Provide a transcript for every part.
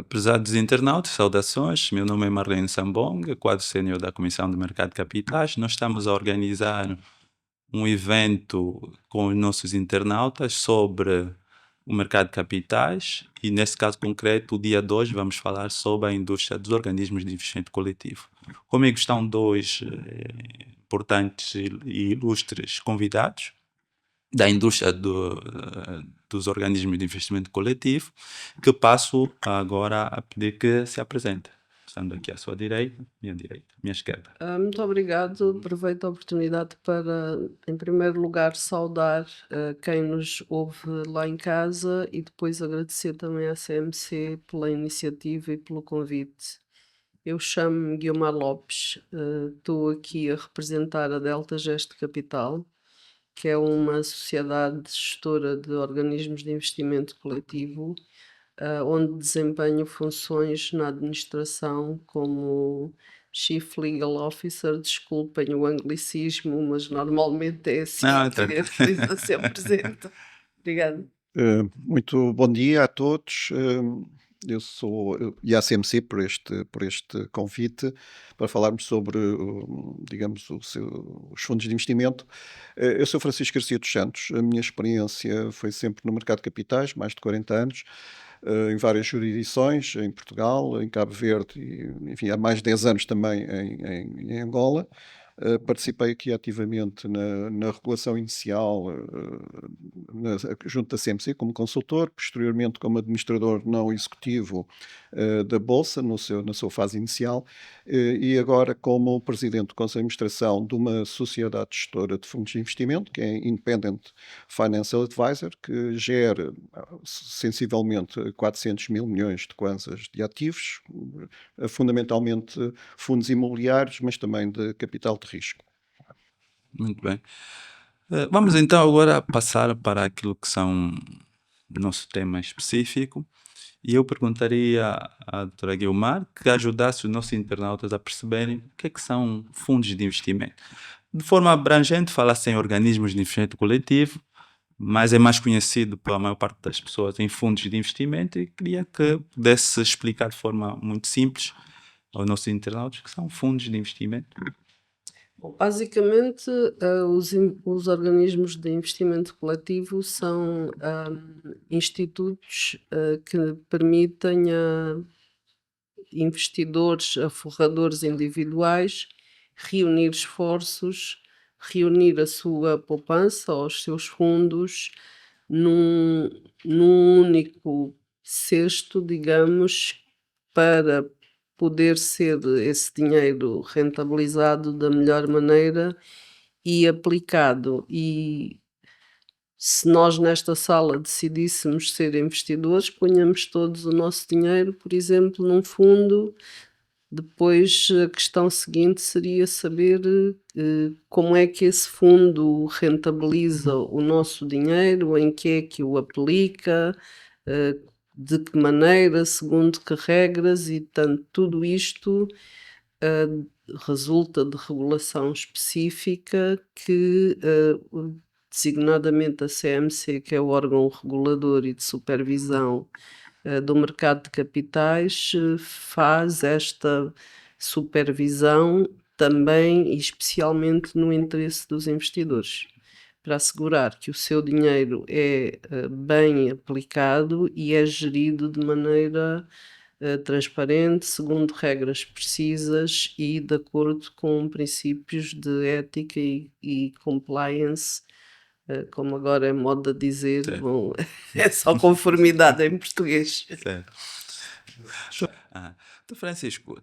Prezados internautas, saudações. Meu nome é Marlene Sambonga, quadro sénior da Comissão de Mercado de Capitais. Nós estamos a organizar um evento com os nossos internautas sobre o mercado de capitais e, nesse caso concreto, o dia de hoje vamos falar sobre a indústria dos organismos de investimento coletivo. Comigo estão dois importantes e ilustres convidados da indústria dos organismos de investimento coletivo, que passo agora a pedir que se apresente. Estando aqui à sua direita, minha esquerda. Muito obrigado. Aproveito a oportunidade para, em primeiro lugar, saudar quem nos ouve lá em casa e depois agradecer também à CMC pela iniciativa e pelo convite. Eu chamo-me Guiomar Lopes, estou aqui a representar a Delta Gesto Capital, que é uma sociedade gestora de organismos de investimento coletivo, onde desempenho funções na administração como Chief Legal Officer. Desculpem o anglicismo, mas normalmente é assim Não, que a empresa se apresenta. Obrigada. Muito bom dia a todos. Eu sou e à CMC por este convite para falarmos sobre, digamos, os fundos de investimento. Eu sou Francisco Garcia dos Santos. A minha experiência foi sempre no mercado de capitais, mais de 40 anos, em várias jurisdições, em Portugal, em Cabo Verde e, enfim, há mais de 10 anos também em Angola. Participei aqui ativamente na regulação inicial, junto da CMC, como consultor, posteriormente como administrador não executivo da Bolsa, na sua fase inicial, e agora como presidente do Conselho de Administração de uma sociedade gestora de fundos de investimento, que é Independent Financial Advisor, que gera sensivelmente 400 mil milhões de kwanzas de ativos, fundamentalmente fundos imobiliários, mas também de capital de risco. Muito bem. Vamos então agora passar para aquilo que são o nosso tema específico. E eu perguntaria à doutora Guiomar que ajudasse os nossos internautas a perceberem o que é que são fundos de investimento. De forma abrangente, fala-se em organismos de investimento coletivo, mas é mais conhecido pela maior parte das pessoas em fundos de investimento, e queria que pudesse explicar de forma muito simples aos nossos internautas o que são fundos de investimento. Bom, basicamente, os organismos de investimento coletivo são institutos que permitem a investidores, a forradores individuais, reunir esforços, reunir a sua poupança ou os seus fundos num, num único cesto, digamos, para poder ser esse dinheiro rentabilizado da melhor maneira e aplicado. E se nós nesta sala decidíssemos ser investidores, punhamos todos o nosso dinheiro, por exemplo, num fundo. Depois a questão seguinte seria saber como é que esse fundo rentabiliza o nosso dinheiro, em que é que o aplica, eh, de que maneira, segundo que regras, e tanto tudo isto eh, resulta de regulação específica que, designadamente a CMC, que é o órgão regulador e de supervisão do mercado de capitais, faz esta supervisão também e especialmente no interesse dos investidores, para assegurar que o seu dinheiro é bem aplicado e é gerido de maneira transparente, segundo regras precisas e de acordo com princípios de ética e compliance, como agora é moda dizer, Certo. bom, é só conformidade em português. Certo. Então, Francisco,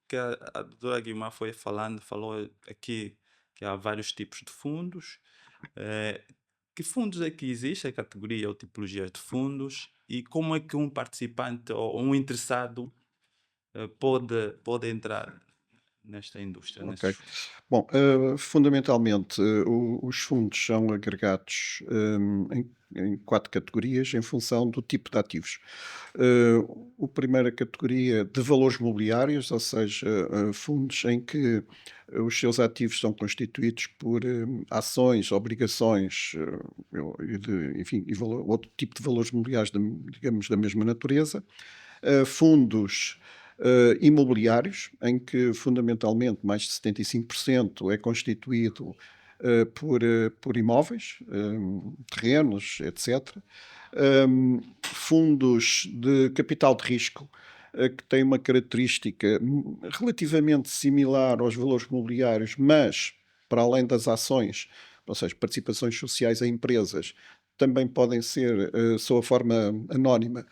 que a doutora Guimar foi falou aqui que há vários tipos de fundos. Que fundos é que existem, a categoria ou tipologia de fundos, e como é que um participante ou um interessado pode entrar nesta indústria, Ok. nesses Bom, fundamentalmente, os fundos são agregados em quatro categorias em função do tipo de ativos. A primeira categoria de valores mobiliários, ou seja, fundos em que os seus ativos são constituídos por ações, obrigações enfim, outro tipo de valores mobiliários, digamos, da mesma natureza. Fundos imobiliários, em que fundamentalmente mais de 75% é constituído por imóveis, terrenos, etc. Fundos de capital de risco, que têm uma característica relativamente similar aos valores mobiliários, mas para além das ações, ou seja, participações sociais em empresas, também podem ser, sob a forma anónima,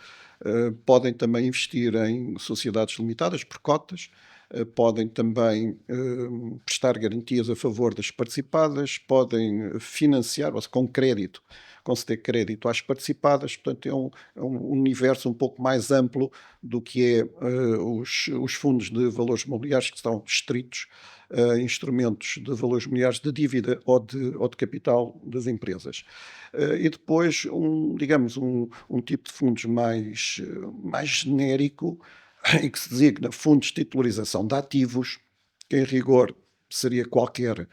podem também investir em sociedades limitadas por cotas, podem também prestar garantias a favor das participadas, podem financiar ou seja, com crédito, conceder crédito às participadas, portanto é um universo um pouco mais amplo do que é os fundos de valores mobiliários que estão estritos a instrumentos de valores mobiliários de dívida ou de capital das empresas. E depois, digamos, um tipo de fundos mais genérico, em que se designa fundos de titularização de ativos, que em rigor seria qualquer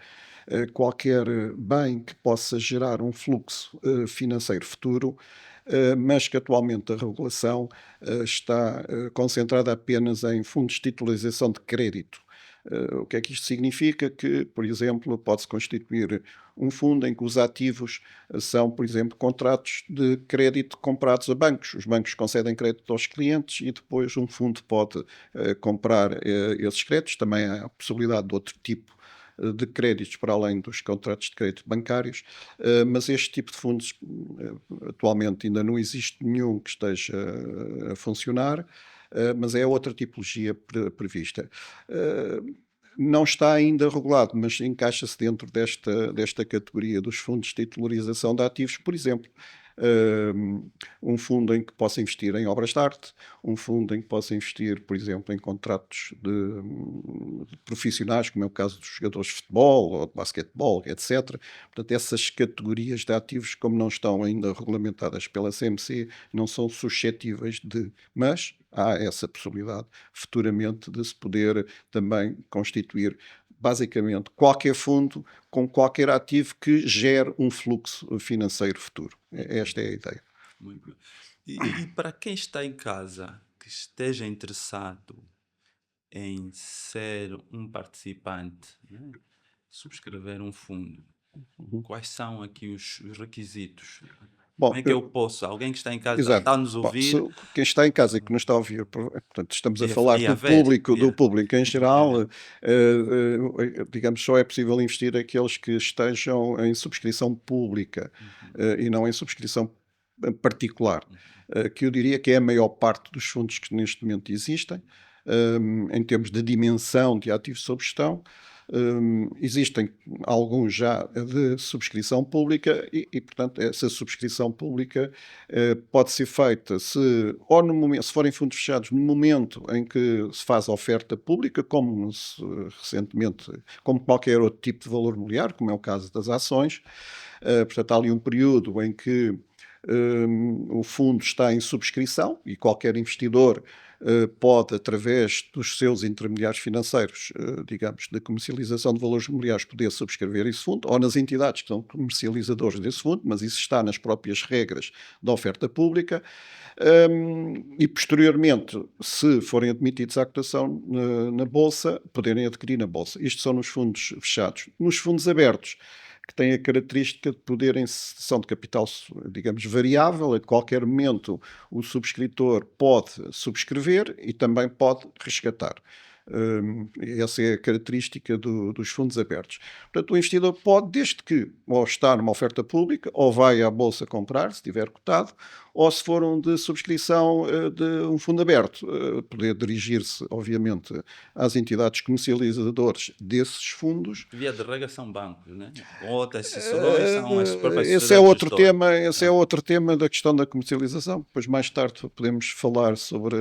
bem que possa gerar um fluxo financeiro futuro, mas que atualmente a regulação está concentrada apenas em fundos de titularização de crédito. O que é que isto significa? Que, por exemplo, pode-se constituir um fundo em que os ativos são, por exemplo, contratos de crédito comprados a bancos. Os bancos concedem crédito aos clientes e depois um fundo pode comprar esses créditos. Também há a possibilidade de outro tipo de créditos para além dos contratos de crédito bancários, mas este tipo de fundos atualmente ainda não existe nenhum que esteja a funcionar, mas é outra tipologia prevista. Não está ainda regulado, mas encaixa-se dentro desta categoria dos fundos de titularização de ativos, por exemplo, um fundo em que possa investir em obras de arte, um fundo em que possa investir, por exemplo, em contratos de profissionais, como é o caso dos jogadores de futebol ou de basquetebol, etc. Portanto, essas categorias de ativos, como não estão ainda regulamentadas pela CMC, não são suscetíveis mas há essa possibilidade futuramente de se poder também constituir basicamente qualquer fundo com qualquer ativo que gere um fluxo financeiro futuro. Esta é a ideia. muito bem. E para quem está em casa que esteja interessado em ser um participante, né, subscrever um fundo, Uhum. quais são aqui os requisitos? Como Bom, é que eu posso? Alguém que está em casa exato. está a nos Bom, ouvir quem está em casa e que nos está a ouvir, portanto, estamos a falar e a ver, do público em e a ver. geral, digamos, só é possível investir aqueles que estejam em subscrição pública Uhum, e não em subscrição particular, que eu diria que é a maior parte dos fundos que neste momento existem, em termos de dimensão de ativos sob gestão. Existem alguns já de subscrição pública portanto, essa subscrição pública pode ser feita ou no momento, se forem fundos fechados, no momento em que se faz a oferta pública, recentemente, como qualquer outro tipo de valor imobiliário, como é o caso das ações. Portanto, há ali um período em que o fundo está em subscrição e qualquer investidor pode, através dos seus intermediários financeiros, digamos, da comercialização de valores imobiliários, poder subscrever esse fundo, ou nas entidades que são comercializadores desse fundo, mas isso está nas próprias regras da oferta pública. E posteriormente, se forem admitidos à cotação na Bolsa, poderem adquirir na Bolsa. Isto são nos fundos fechados. Nos fundos abertos, que têm a característica de poderem, são de capital, digamos, variável, a qualquer momento o subscritor pode subscrever e também pode resgatar. Essa é a característica dos fundos abertos. Portanto, o investidor pode, desde que ou está numa oferta pública, ou vai à bolsa comprar, se estiver cotado, ou se for um de subscrição de um fundo aberto, poder dirigir-se, obviamente, às entidades comercializadoras desses fundos. Via de regra são bancos, né? Outras exceções são as próprias Esse é sociedades outro gestoras. tema, esse é outro tema da questão da comercialização. Depois, mais tarde, podemos falar sobre,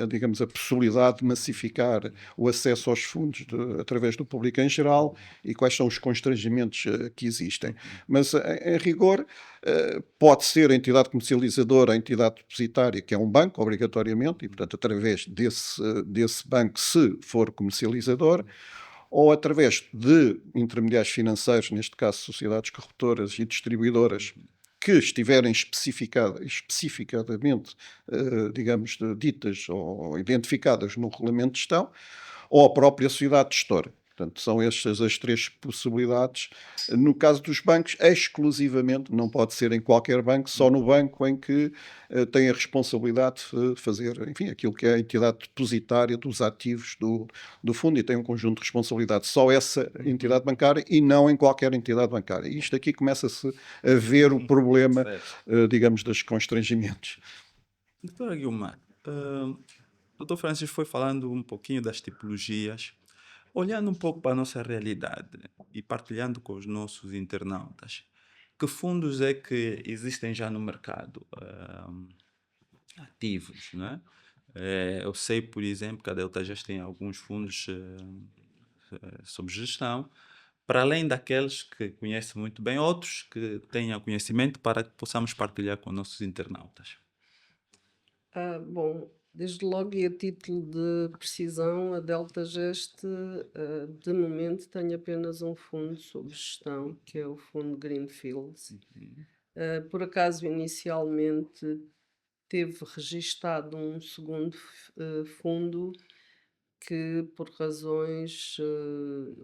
digamos, a possibilidade de massificar o acesso aos fundos através do público em geral e quais são os constrangimentos que existem. Mas, em rigor, pode ser a entidade comercializadora, a entidade depositária, que é um banco, obrigatoriamente, e, portanto, através desse banco, se for comercializador, ou através de intermediários financeiros, neste caso sociedades corretoras e distribuidoras, que estiverem especificadamente, digamos, ditas ou identificadas no regulamento de gestão, ou a própria sociedade gestora. Portanto, são estas as três possibilidades. No caso dos bancos, exclusivamente, não pode ser em qualquer banco, só no banco em que tem a responsabilidade de fazer, enfim, aquilo que é a entidade depositária dos ativos do fundo e tem um conjunto de responsabilidades. Só essa entidade bancária e não em qualquer entidade bancária. E isto aqui começa-se a ver o problema, digamos, dos constrangimentos. Doutor Guilmar, Dr. Francisco foi falando um pouquinho das tipologias, olhando um pouco para a nossa realidade e partilhando com os nossos internautas, que fundos é que existem já no mercado ativos, né? Eu sei, por exemplo, que a Delta já tem alguns fundos sob gestão, para além daqueles que conhece muito bem, outros que tenham conhecimento para que possamos partilhar com nossos internautas. Bom, desde logo e a título de precisão, a Delta Geste, de momento, tem apenas um fundo sob gestão, que é o fundo Greenfields. Por acaso, inicialmente, teve registado um segundo fundo que, por razões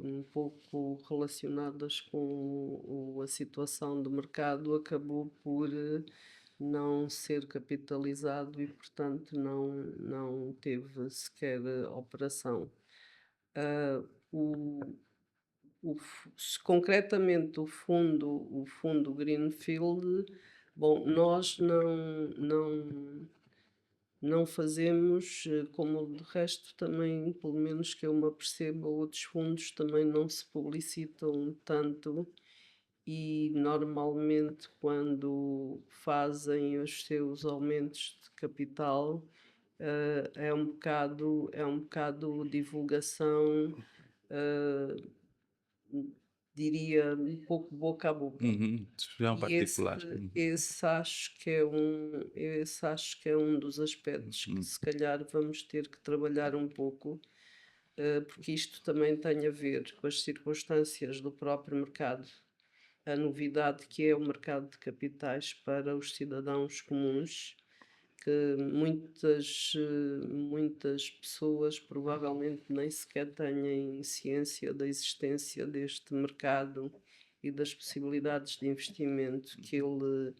um pouco relacionadas com a situação do mercado, acabou por não ser capitalizado e, portanto, não teve sequer operação. O, concretamente, o fundo Greenfield, bom, nós não fazemos, como de resto também, pelo menos que eu me aperceba, outros fundos também não se publicitam tanto e normalmente quando fazem os seus aumentos de capital, é um bocado divulgação, diria um pouco boca a boca. São E esse, particulares. esse acho que é um dos aspectos que se calhar vamos ter que trabalhar um pouco, porque isto também tem a ver com as circunstâncias do próprio mercado, a novidade que é o mercado de capitais para os cidadãos comuns, que muitas pessoas provavelmente nem sequer têm ciência da existência deste mercado e das possibilidades de investimento que ele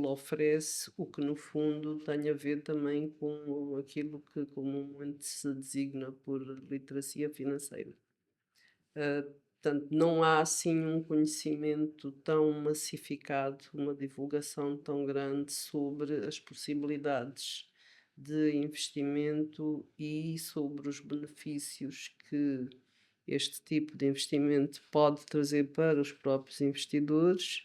oferece, o que no fundo tem a ver também com aquilo que comumente se designa por literacia financeira. Portanto, não há assim um conhecimento tão massificado, uma divulgação tão grande sobre as possibilidades de investimento e sobre os benefícios que este tipo de investimento pode trazer para os próprios investidores,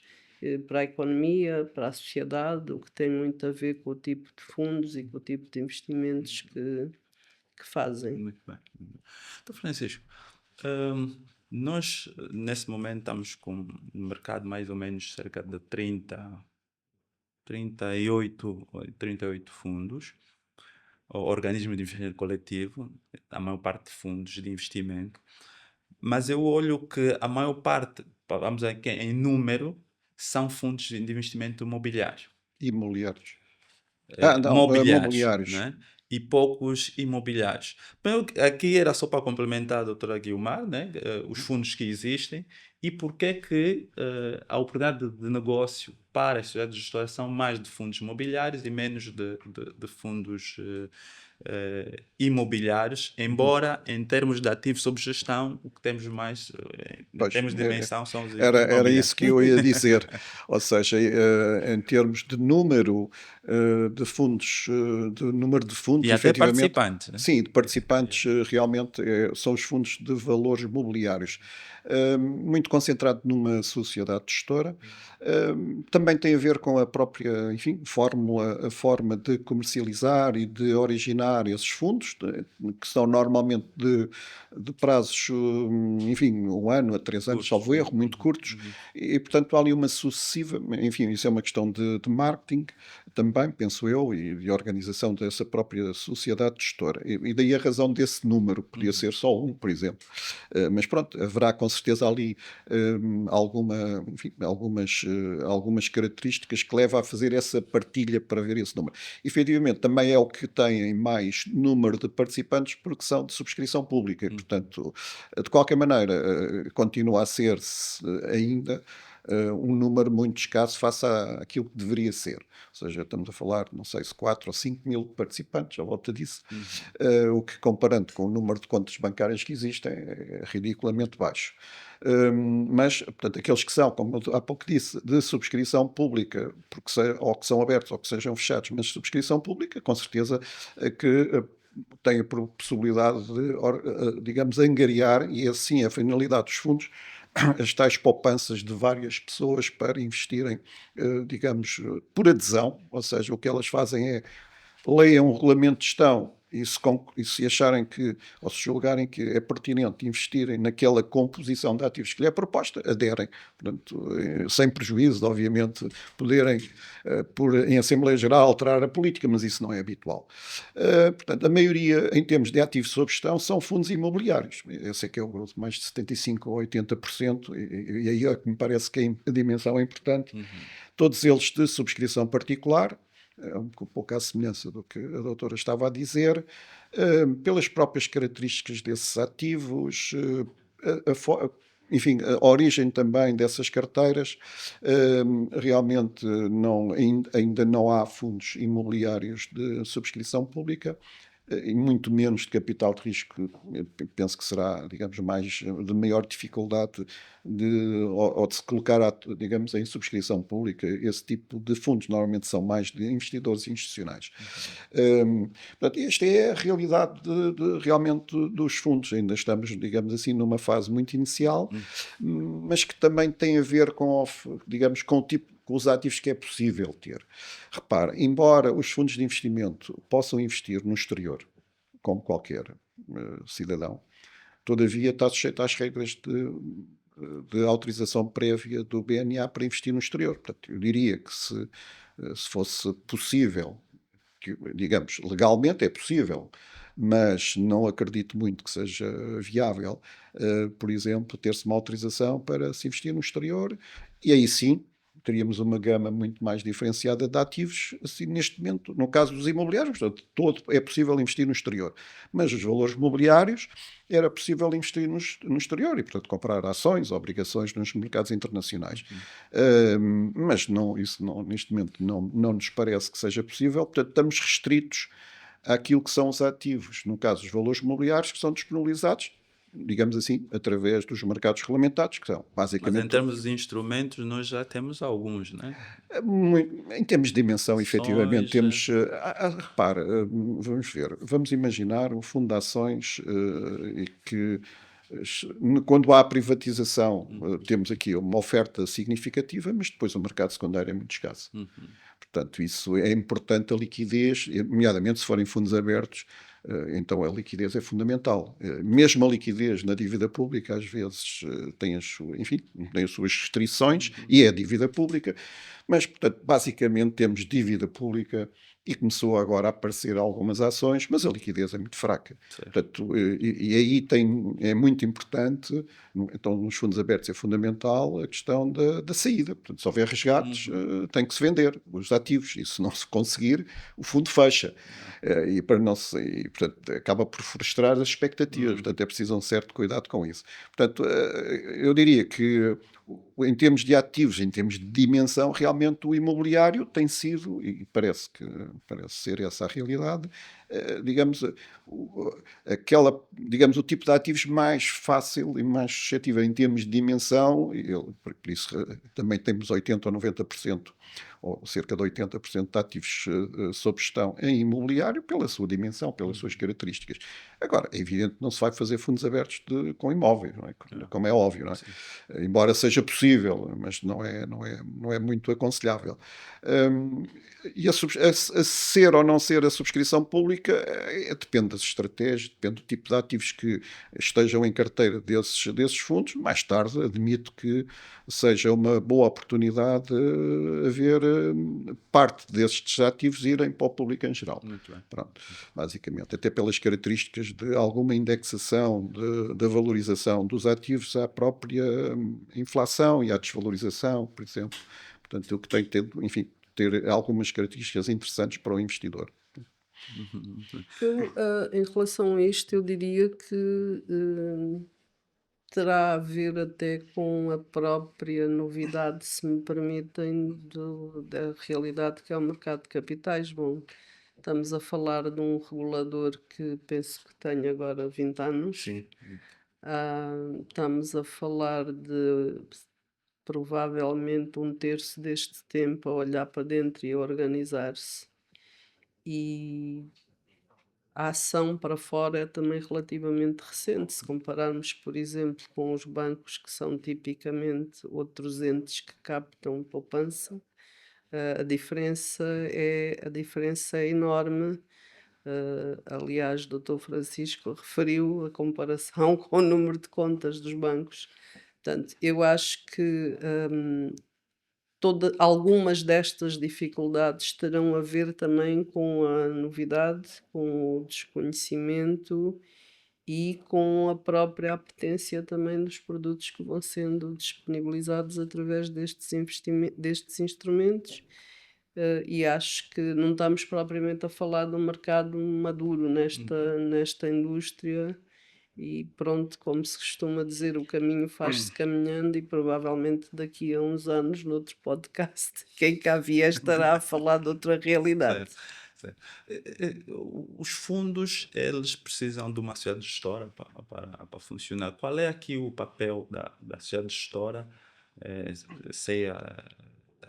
para a economia, para a sociedade, o que tem muito a ver com o tipo de fundos e com o tipo de investimentos que fazem. Muito bem. Então, Francisco, nós nesse momento estamos com no mercado mais ou menos cerca de 38 fundos, organismos de investimento coletivo, a maior parte de fundos de investimento, mas eu olho que a maior parte, vamos dizer que em número, são fundos de investimento imobiliário. Imobiliários. Não, Mobiliários, mobiliários. né? E poucos imobiliários. Bem, aqui era só para complementar a doutora Guilmar, né? Os fundos que existem e porque é que a oportunidade de negócio para as sociedades de gestão são mais de fundos imobiliários e menos de fundos imobiliários, embora em termos de ativos sob gestão, o que temos mais, em Pois, termos de dimensão, são os era imobiliários. isso que eu ia dizer. Ou seja, em termos de número de fundos, E até efetivamente, participantes, né? sim, de participantes, realmente são os fundos de valores mobiliários. Muito concentrado numa sociedade gestora. Também tem a ver com a própria, enfim, a forma de comercializar e de originar esses fundos, que são normalmente de prazos, enfim, 1 ano a 3 anos, Curtos. salvo erro, muito curtos, e portanto há ali uma sucessiva, enfim, isso é uma questão de marketing também, penso eu, e de organização dessa própria sociedade gestora. E daí a razão desse número, podia ser só um, por exemplo. Mas pronto, haverá com certeza ali enfim, algumas características que levam a fazer essa partilha para ver esse número. Efetivamente, também é o que tem mais número de participantes porque são de subscrição pública e, portanto, de qualquer maneira, continua a ser-se ainda um número muito escasso face àquilo que deveria ser. Ou seja, estamos a falar, não sei se 4 ou 5 mil participantes, à volta disso, o que, comparando com o número de contas bancárias que existem, é ridiculamente baixo. Mas, portanto, aqueles que são, como eu há pouco disse, de subscrição pública, ou que são abertos ou que sejam fechados, mas de subscrição pública, com certeza que têm a possibilidade de, digamos, angariar, e assim é a finalidade dos fundos, as tais poupanças de várias pessoas para investirem, digamos, por adesão, ou seja, o que elas fazem é leiam o regulamento de gestão e se acharem que, ou se julgarem que é pertinente investirem naquela composição de ativos que lhe é proposta, aderem. Portanto, sem prejuízo de, obviamente, poderem, em Assembleia Geral, alterar a política, mas isso não é habitual. Portanto, a maioria, em termos de ativos sob gestão, são fundos imobiliários. Esse é que é o grosso, mais de 75% ou 80%, e aí é que me parece que a dimensão é importante. Todos eles de subscrição particular, um pouco à semelhança do que a doutora estava a dizer, pelas próprias características desses ativos, enfim, a origem também dessas carteiras, realmente ainda não há fundos imobiliários de subscrição pública, e muito menos de capital de risco. Eu penso que será, digamos, de maior dificuldade ou de se colocar, digamos, em subscrição pública esse tipo de fundos. Normalmente são mais de investidores institucionais. Portanto, esta é a realidade realmente dos fundos. Ainda estamos, digamos assim, numa fase muito inicial, mas que também tem a ver com, digamos, com o tipo, com os ativos que é possível ter. Repara, embora os fundos de investimento possam investir no exterior, como qualquer cidadão, todavia está sujeito às regras de autorização prévia do BNA para investir no exterior. Portanto, eu diria que se fosse possível, digamos, legalmente é possível, mas não acredito muito que seja viável, por exemplo, ter-se uma autorização para se investir no exterior, e aí sim teríamos uma gama muito mais diferenciada de ativos, assim, neste momento, no caso dos imobiliários, portanto, é possível investir no exterior, mas os valores mobiliários era possível investir no exterior e, portanto, comprar ações, obrigações nos mercados internacionais. Mas isso neste momento não nos parece que seja possível, portanto, estamos restritos àquilo que são os ativos, no caso, os valores mobiliários que são disponibilizados, digamos assim, através dos mercados regulamentados, que são Mas basicamente... em termos de instrumentos, nós já temos alguns, né? Em termos de dimensão, efetivamente, Ações, temos. Repara, vamos ver, vamos imaginar um fundo de ações e que, quando há privatização, temos aqui uma oferta significativa, mas depois o mercado secundário é muito escasso. Portanto, isso é importante, a liquidez, nomeadamente se forem fundos abertos, então a liquidez é fundamental. Mesmo a liquidez na dívida pública, às vezes, tem as suas restrições, e é a dívida pública, mas, portanto, basicamente temos dívida pública e começou agora a aparecer algumas ações, mas a liquidez é muito fraca. Portanto, e aí é muito importante, então nos fundos abertos é fundamental a questão da saída. Portanto, se houver resgates, tem que se vender os ativos, e se não se conseguir, o fundo fecha. E portanto, acaba por frustrar as expectativas. Portanto, é preciso um certo cuidado com isso. Portanto, eu diria que em termos de ativos, em termos de dimensão, realmente o imobiliário tem sido, e parece ser essa a realidade, digamos, digamos, o tipo de ativos mais fácil e mais suscetível em termos de dimensão, por isso também temos 80% ou 90%, ou cerca de 80% de ativos sob gestão em imobiliário, pela sua dimensão, pelas suas características. Agora, é evidente que não se vai fazer fundos abertos com imóveis, não é? Como é óbvio, não é? Sim. Embora seja possível, mas não é muito aconselhável. Hum, e a ser ou não ser a subscrição pública depende das estratégias, depende do tipo de ativos que estejam em carteira desses fundos. Mais tarde, admito que seja uma boa oportunidade haver parte destes ativos irem para o público em geral. Muito bem. Pronto, basicamente, até pelas características de alguma indexação da valorização dos ativos à própria inflação e à desvalorização, por exemplo. Portanto, o que tem que ter, enfim, ter algumas características interessantes para o investidor. Uhum. Em relação a isto, eu diria que terá a ver até com a própria novidade, se me permitem, da realidade que é o mercado de capitais. Bom, estamos a falar de um regulador que penso que tem agora 20 anos. Sim. Estamos a falar de provavelmente um terço deste tempo a olhar para dentro e a organizar-se. E a ação para fora é também relativamente recente, se compararmos, por exemplo, com os bancos, que são tipicamente outros entes que captam poupança, a diferença é enorme. Aliás, o Dr. Francisco referiu a comparação com o número de contas dos bancos. Portanto, eu acho que algumas destas dificuldades terão a ver também com a novidade, com o desconhecimento e com a própria apetência também dos produtos que vão sendo disponibilizados através destes instrumentos. E acho que não estamos propriamente a falar de um mercado maduro nesta indústria. E pronto, como se costuma dizer, o caminho faz-se caminhando, e provavelmente daqui a uns anos, noutro podcast, quem cá vier estará a falar de outra realidade. Certo, certo. Os fundos, eles precisam de uma sociedade gestora para funcionar. Qual é aqui o papel da sociedade gestora, sei a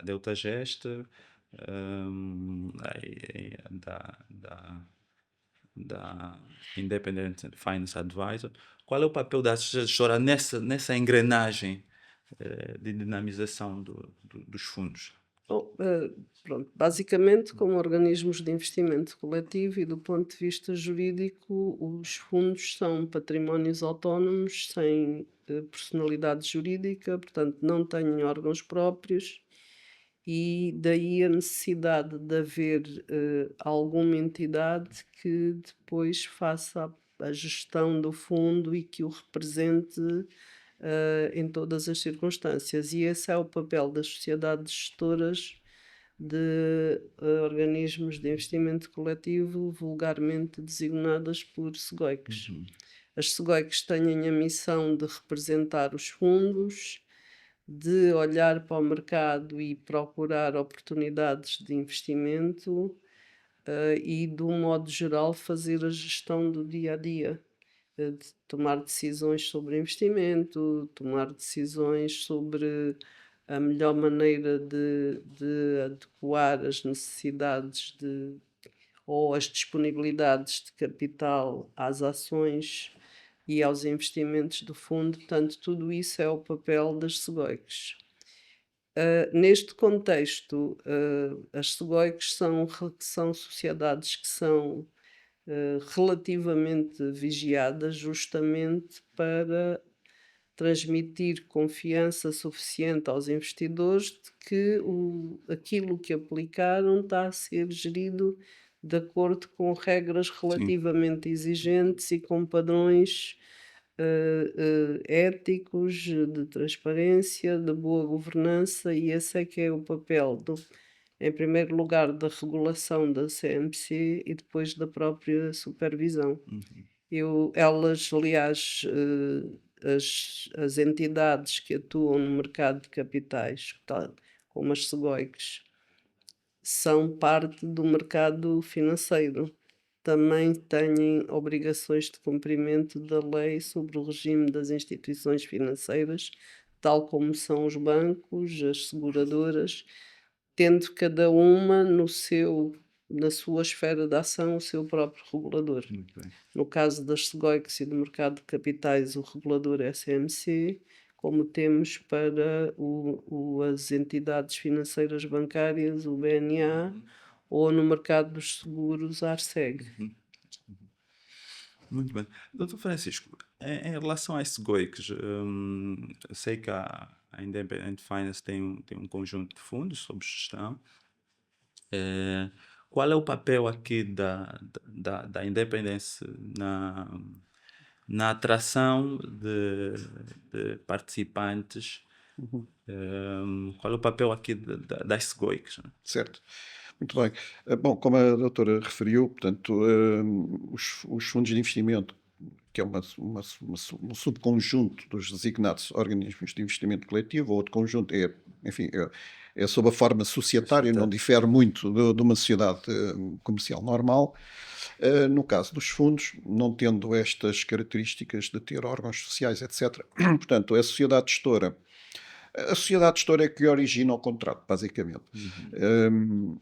Delta Gest, da Independent Finance Advisor? Qual é o papel da sociedade gestora nessa engrenagem de dinamização dos fundos? Bom, pronto, basicamente, como organismos de investimento coletivo e do ponto de vista jurídico, os fundos são patrimónios autónomos, sem personalidade jurídica, portanto, não têm órgãos próprios, e daí a necessidade de haver alguma entidade que depois faça a gestão do fundo e que o represente em todas as circunstâncias. E esse é o papel das sociedades gestoras de organismos de investimento coletivo, vulgarmente designadas por SEGOICs. As SEGOICs têm a missão de representar os fundos, de olhar para o mercado e procurar oportunidades de investimento, e, de um modo geral, fazer a gestão do dia a dia, de tomar decisões sobre investimento, tomar decisões sobre a melhor maneira de adequar as necessidades ou as disponibilidades de capital às ações e aos investimentos do fundo. Portanto, tudo isso é o papel das SEGOICs. Neste contexto, as SEGOICs são sociedades que são relativamente vigiadas, justamente para transmitir confiança suficiente aos investidores de que aquilo que aplicaram está a ser gerido de acordo com regras relativamente exigentes e com padrões éticos, de transparência, de boa governança. E esse é que é o papel, em primeiro lugar, da regulação da CMC e depois da própria supervisão. Elas, aliás, as entidades que atuam no mercado de capitais, como as SEGOICs, são parte do mercado financeiro. também têm obrigações de cumprimento da lei sobre o regime das instituições financeiras, tal como são os bancos, as seguradoras, tendo cada uma na sua esfera de ação, o seu próprio regulador. Muito bem. No caso das SEGOICs e do mercado de capitais, o regulador é a CMC, como temos para as entidades financeiras bancárias, o BNA, ou no mercado dos seguros, a ARSEG. Muito bem. Doutor Francisco, em relação às SEGOICs, eu sei que a Independent Finance tem um conjunto de fundos sob gestão. Qual é o papel aqui da Independence na atração de participantes? Qual é o papel aqui das SEGOICs? Né? Certo. Muito bem. Bom, como a doutora referiu, portanto, os fundos de investimento, que é um subconjunto dos designados organismos de investimento coletivo, ou outro conjunto, enfim, é sob a forma societária, não difere muito de uma sociedade comercial normal. No caso dos fundos, não tendo estas características de ter órgãos sociais, etc. Portanto, a sociedade gestora é que origina o contrato, basicamente,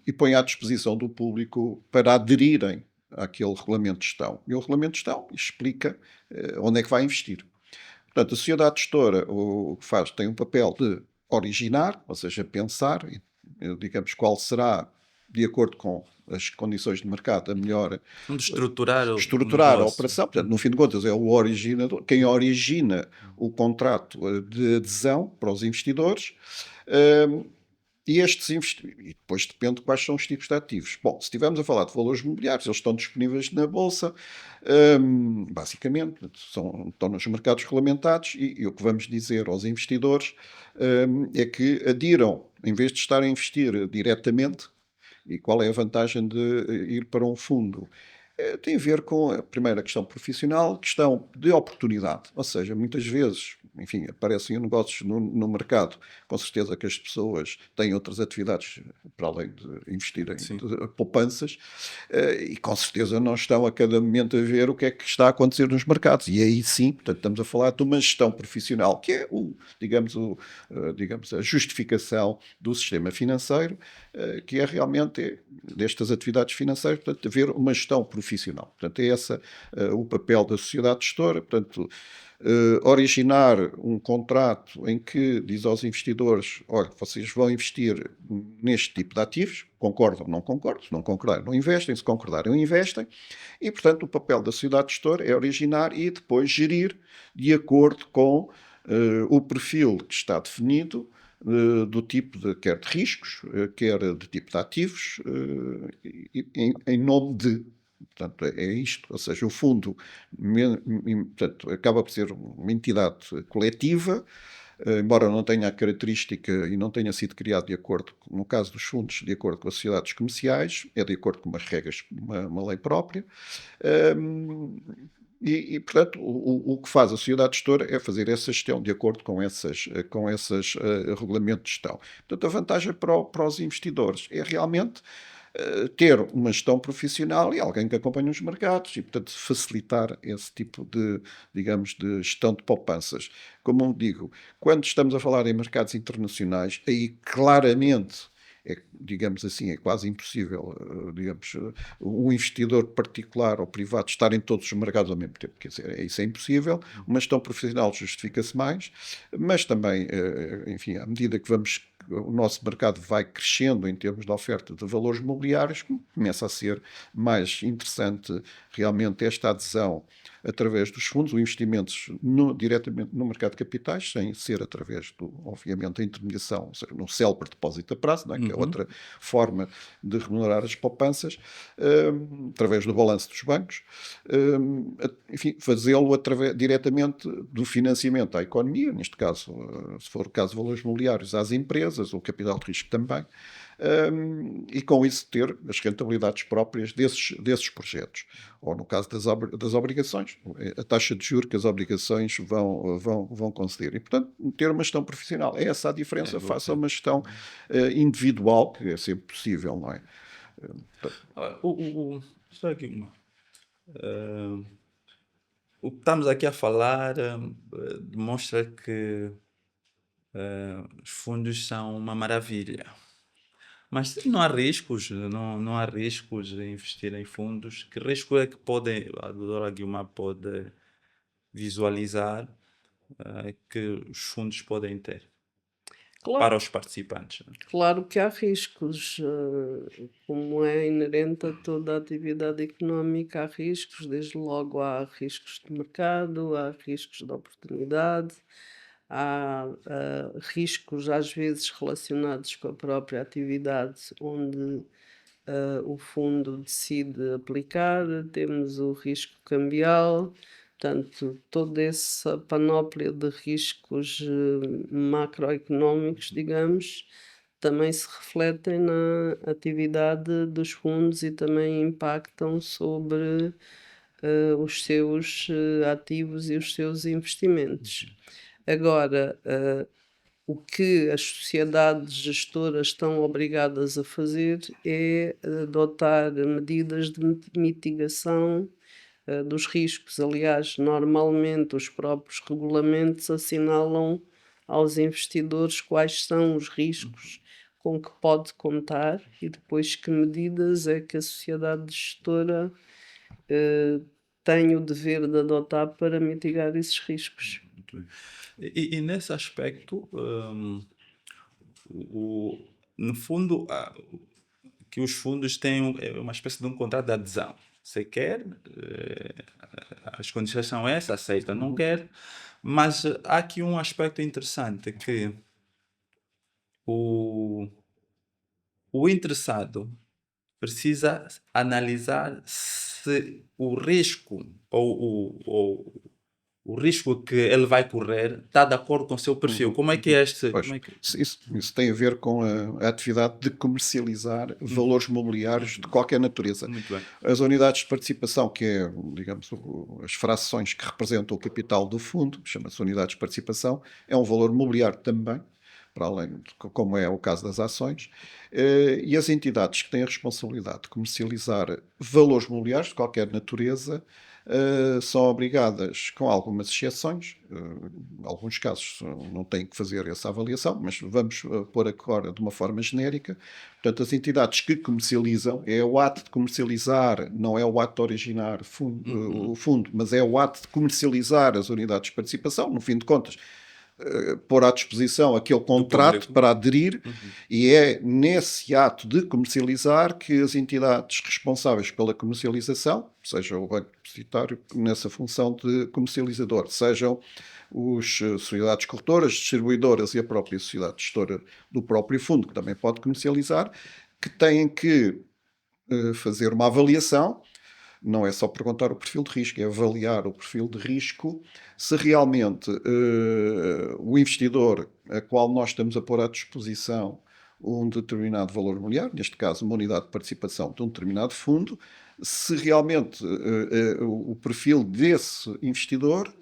e põe à disposição do público para aderirem àquele regulamento de gestão. E o regulamento de gestão explica onde é que vai investir. Portanto, a sociedade gestora o que faz tem um papel de originar, ou seja, pensar, digamos, qual será, de acordo com as condições de mercado, a melhor De estruturar o estruturar a negócio. operação. Portanto, no fim de contas, é o originador, quem origina o contrato de adesão para os investidores. E depois depende de quais são os tipos de ativos. Bom, se estivermos a falar de valores imobiliários, eles estão disponíveis na Bolsa, basicamente, estão nos mercados regulamentados, e o que vamos dizer aos investidores é que adiram, em vez de estarem a investir diretamente. E qual é a vantagem de ir para um fundo? Tem a ver com a primeira questão profissional, questão de oportunidade. Ou seja, muitas vezes, enfim, aparecem negócios no mercado, com certeza que as pessoas têm outras atividades para além de investirem Sim. em poupanças, e com certeza não estão a cada momento a ver o que é que está a acontecer nos mercados. E aí sim, portanto, estamos a falar de uma gestão profissional, que é digamos, a justificação do sistema financeiro, que é realmente destas atividades financeiras, portanto, haver uma gestão profissional. Portanto, é esse o papel da sociedade gestora, portanto, originar um contrato em que diz aos investidores: olha, vocês vão investir neste tipo de ativos, concordam ou não concordam, se não concordarem não investem, se concordarem investem, e portanto o papel da sociedade gestora é originar e depois gerir de acordo com o perfil que está definido, do tipo quer de riscos, quer de tipo de ativos, em nome de. Portanto, é isto, ou seja, o fundo portanto, acaba por ser uma entidade coletiva, embora não tenha a característica e não tenha sido criado de acordo, no caso dos fundos, de acordo com as sociedades comerciais, é de acordo com umas regras, uma lei própria. Portanto, o que faz a sociedade gestora é fazer essa gestão de acordo com esses regulamentos de gestão. Portanto, a vantagem para os investidores é realmente ter uma gestão profissional e alguém que acompanhe os mercados e, portanto, facilitar esse tipo de, digamos, de gestão de poupanças. Como eu digo, quando estamos a falar em mercados internacionais, aí claramente digamos assim, é quase impossível, digamos, um investidor particular ou privado estar em todos os mercados ao mesmo tempo. Quer dizer, isso é impossível. Uma gestão profissional justifica-se mais, mas também, enfim, à medida que o nosso mercado vai crescendo em termos de oferta de valores imobiliários, começa a ser mais interessante realmente esta adesão através dos fundos, os investimentos diretamente no mercado de capitais, sem ser através obviamente, da intermediação, ou seja, no célebre depósito a prazo, não é? Que é outra forma de remunerar as poupanças, através do balanço dos bancos, enfim, fazê-lo diretamente do financiamento à economia, neste caso, se for o caso de valores imobiliários, às empresas, o capital de risco também, e com isso ter as rentabilidades próprias desses projetos. Ou no caso das obrigações, a taxa de juros que as obrigações vão conceder. E, portanto, ter uma gestão profissional. É essa a diferença face a uma gestão individual, que é sempre possível, não é? Só aqui Eh, o que estamos aqui a falar demonstra que os fundos são uma maravilha. Mas não há riscos, não há riscos em investir em fundos. Que risco é que a doutora Guilmar pode visualizar que os fundos podem ter Claro, para os participantes? claro que há riscos, como é inerente a toda a atividade económica, há riscos, desde logo há riscos de mercado, há riscos de oportunidade, há riscos às vezes relacionados com a própria atividade onde o fundo decide aplicar, temos o risco cambial, portanto, toda essa panóplia de riscos macroeconómicos, digamos, também se refletem na atividade dos fundos e também impactam sobre os seus ativos e os seus investimentos. Agora, o que as sociedades gestoras estão obrigadas a fazer é adotar medidas de mitigação dos riscos. Aliás, normalmente os próprios regulamentos assinalam aos investidores quais são os riscos com que pode contar e depois que medidas é que a sociedade gestora eh, tem o dever de adotar para mitigar esses riscos. Muito bem. E nesse aspecto, no fundo, que os fundos têm uma espécie de um contrato de adesão. Você quer, as condições são essas, aceita, não quer. Mas há aqui um aspecto interessante que o, o interessado precisa analisar se o risco o risco que ele vai correr está de acordo com o seu perfil. Como é que é este? Pois, Como é que... isso tem a ver com a atividade de comercializar valores mobiliários de qualquer natureza. Muito bem. As unidades de participação, que é, digamos, as frações que representam o capital do fundo, chama-se unidades de participação, é um valor mobiliário também, para além de como é o caso das ações, e as entidades que têm a responsabilidade de comercializar valores mobiliários de qualquer natureza são obrigadas, com algumas exceções, em alguns casos não têm que fazer essa avaliação, mas vamos pôr agora de uma forma genérica. Portanto, as entidades que comercializam, é o ato de comercializar, não é o ato de originar o fundo, mas é o ato de comercializar as unidades de participação, no fim de contas, pôr à disposição aquele contrato para aderir, e é nesse ato de comercializar que as entidades responsáveis pela comercialização, seja o Banco Depositário nessa função de comercializador, sejam as sociedades corretoras, distribuidoras e a própria sociedade gestora do próprio fundo, que também pode comercializar, que têm que fazer uma avaliação. Não é só perguntar o perfil de risco, é avaliar o perfil de risco, se realmente o investidor a qual nós estamos a pôr à disposição um determinado valor imobiliário, neste caso uma unidade de participação de um determinado fundo, se realmente o perfil desse investidor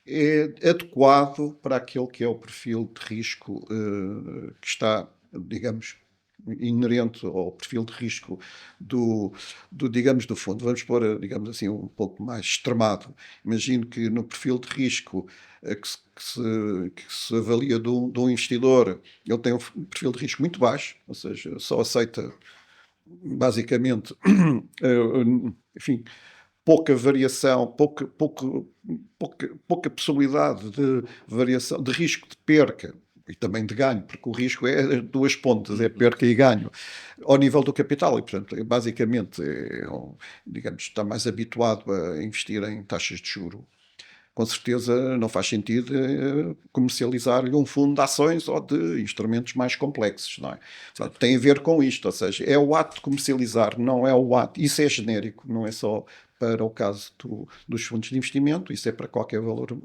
é adequado para aquele que é o perfil de risco que está, digamos, inerente ao perfil de risco digamos, do fundo. Vamos pôr, digamos assim, um pouco mais extremado. Imagino que no perfil de risco que se avalia de um investidor, ele tem um perfil de risco muito baixo, ou seja, só aceita basicamente, enfim, pouca variação, pouca possibilidade de variação, de risco de perca e também de ganho, porque o risco é duas pontas, é perca e ganho, ao nível do capital, e portanto, basicamente, digamos, está mais habituado a investir em taxas de juro. Com certeza não faz sentido comercializar-lhe um fundo de ações ou de instrumentos mais complexos, não é? Portanto, tem a ver com isto, ou seja, é o ato de comercializar, não é o ato, isso é genérico, não é só para o caso dos fundos de investimento, isso é para qualquer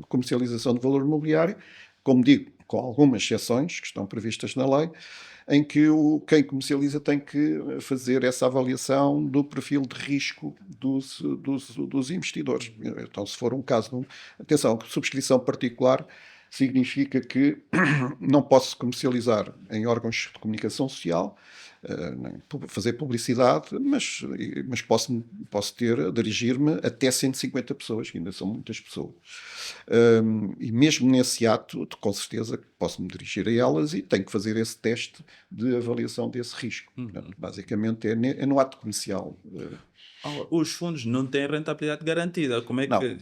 comercialização de valor imobiliário, como digo, com algumas exceções que estão previstas na lei, em que quem comercializa tem que fazer essa avaliação do perfil de risco dos investidores. Então, se for um caso, atenção, subscrição particular, significa que não posso comercializar em órgãos de comunicação social, nem fazer publicidade, mas posso dirigir-me até 150 pessoas, que ainda são muitas pessoas. E mesmo nesse ato, com certeza que posso me dirigir a elas e tenho que fazer esse teste de avaliação desse risco. Portanto, basicamente é no ato comercial. Os fundos não têm rentabilidade garantida. Como é Não, que.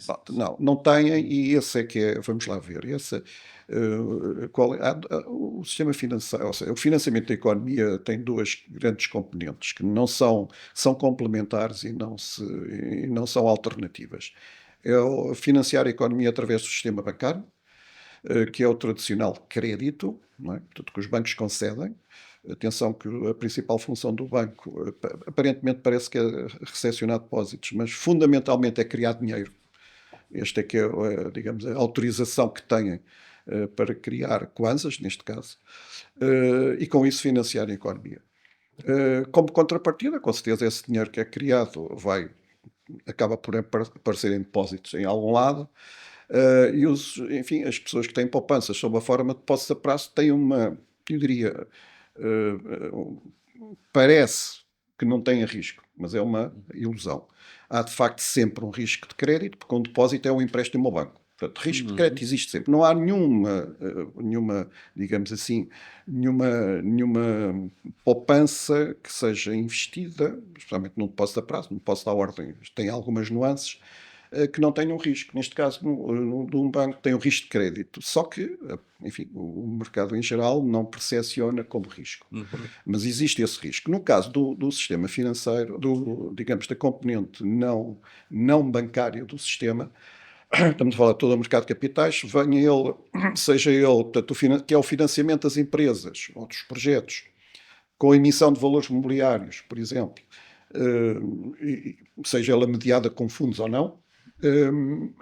não têm, e esse é que é, vamos lá ver, o sistema financeiro, ou seja, o financiamento da economia tem duas grandes componentes que são complementares e não são alternativas. É o financiar a economia através do sistema bancário, que é o tradicional crédito, não é? Portanto, que os bancos concedem. Atenção que a principal função do banco, aparentemente parece que é recepcionar depósitos, mas fundamentalmente é criar dinheiro. Esta é que é, digamos, a autorização que têm para criar kwanzas, neste caso, e com isso financiar a economia. Como contrapartida, com certeza esse dinheiro que é criado acaba por aparecer em depósitos em algum lado, e enfim, as pessoas que têm poupanças sob a forma de depósitos a prazo têm eu diria, parece que não tem risco, mas é uma ilusão. Há de facto sempre um risco de crédito, porque um depósito é um empréstimo ao banco. Portanto, risco de crédito existe sempre. Não há nenhuma, digamos assim, nenhuma poupança que seja investida, especialmente num depósito a prazo, num depósito à ordem, tem algumas nuances, que não tenham risco. Neste caso, de um banco tem o risco de crédito. Só que, enfim, o mercado em geral não percepciona como risco. Mas existe esse risco. No caso do sistema financeiro, digamos, da componente não bancária do sistema, estamos a falar de todo o mercado de capitais, seja ele, portanto, que é o financiamento das empresas ou dos projetos, com a emissão de valores mobiliários, por exemplo, seja ela mediada com fundos ou não,